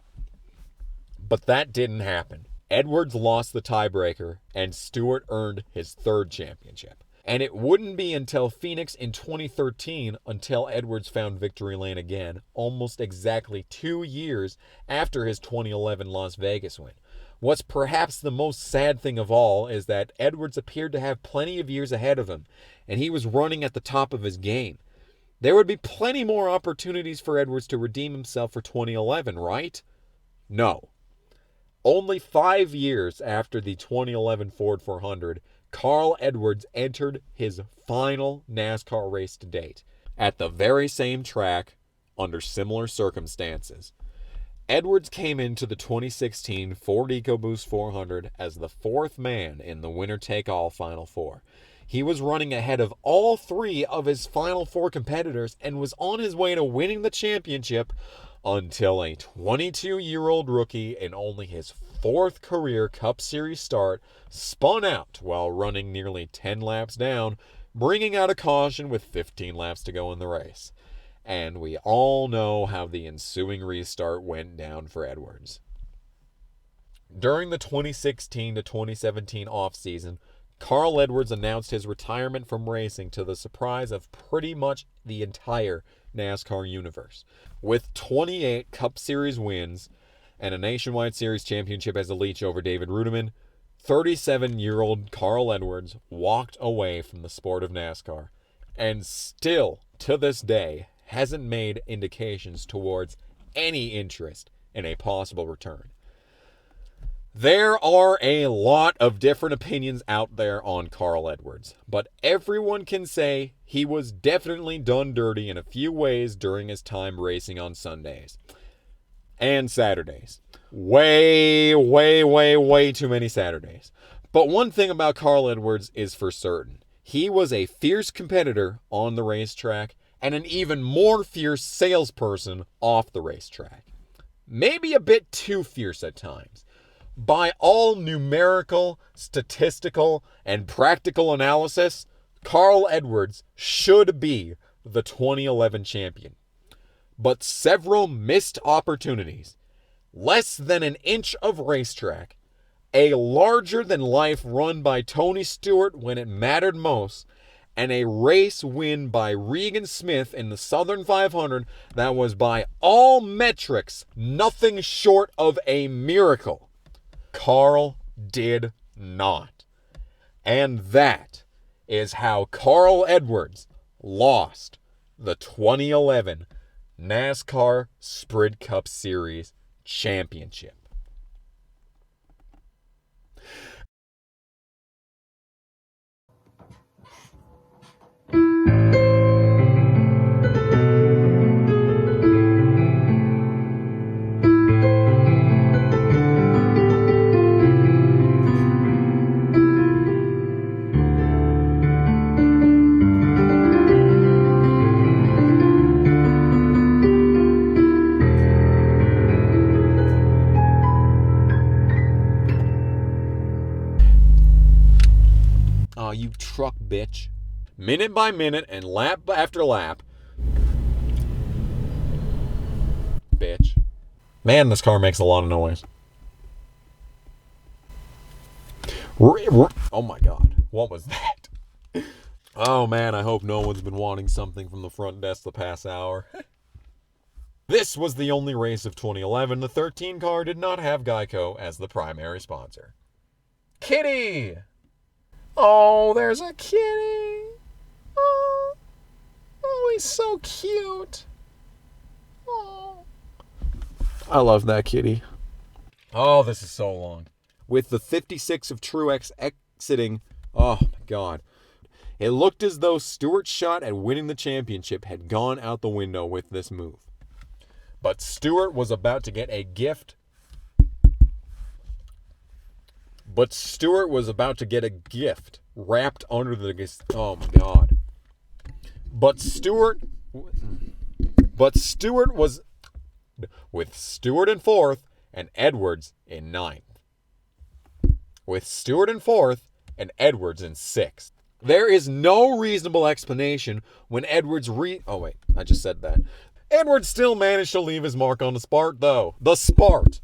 But that didn't happen. Edwards lost the tiebreaker, and Stewart earned his 3rd championship. And it wouldn't be until Phoenix in 2013 until Edwards found victory lane again, almost exactly 2 years after his 2011 Las Vegas win. What's perhaps the most sad thing of all is that Edwards appeared to have plenty of years ahead of him, and he was running at the top of his game. There would be plenty more opportunities for Edwards to redeem himself for 2011, right? No. Only 5 years after the 2011 Ford 400, Carl Edwards entered his final NASCAR race to date, at the very same track, under similar circumstances. Edwards came into the 2016 Ford EcoBoost 400 as the 4th man in the winner-take-all Final Four. He was running ahead of all 3 of his Final Four competitors and was on his way to winning the championship until a 22-year-old rookie in only his 4th career Cup Series start spun out while running nearly 10 laps down, bringing out a caution with 15 laps to go in the race. And we all know how the ensuing restart went down for Edwards. During the 2016 to 2017 offseason, Carl Edwards announced his retirement from racing to the surprise of pretty much the entire NASCAR universe. With 28 Cup Series wins and a Nationwide Series championship as a leech over David Rudiman, 37-year-old Carl Edwards walked away from the sport of NASCAR and still, to this day, hasn't made indications towards any interest in a possible return. There are a lot of different opinions out there on Carl Edwards, but everyone can say he was definitely done dirty in a few ways during his time racing on Sundays and Saturdays. Way too many Saturdays. But one thing about Carl Edwards is for certain. He was a fierce competitor on the racetrack, and an even more fierce salesperson off the racetrack. Maybe a bit too fierce at times. By all numerical, statistical, and practical analysis, Carl Edwards should be the 2011 champion. But several missed opportunities, less than an inch of racetrack, a larger-than-life run by Tony Stewart when it mattered most, and a race win by Regan Smith in the Southern 500 that was by all metrics nothing short of a miracle. Carl did not. And that is how Carl Edwards lost the 2011 NASCAR Sprint Cup Series Championship. Oh, you truck bitch. Minute by minute and lap after lap. Bitch. Man, this car makes a lot of noise. Oh my god. What was that? Oh man, I hope no one's been wanting something from the front desk the past hour. This was the only race of 2011 the 13 car did not have Geico as the primary sponsor. Kitty! Oh, there's a kitty. Oh, he's so cute. Oh, I love that kitty. Oh, this is so long. With the 56 of Truex exiting, oh my god. It looked as though Stewart's shot at winning the championship had gone out the window with this move. But Stewart was about to get a gift. Wrapped under the... Oh my god. But Stewart was... With Stewart in 4th and Edwards in 9th. With Stewart in 4th and Edwards in 6th. There is no reasonable explanation when Edwards Oh wait, I just said that. Edwards still managed to leave his mark on the Spart though. The Spart.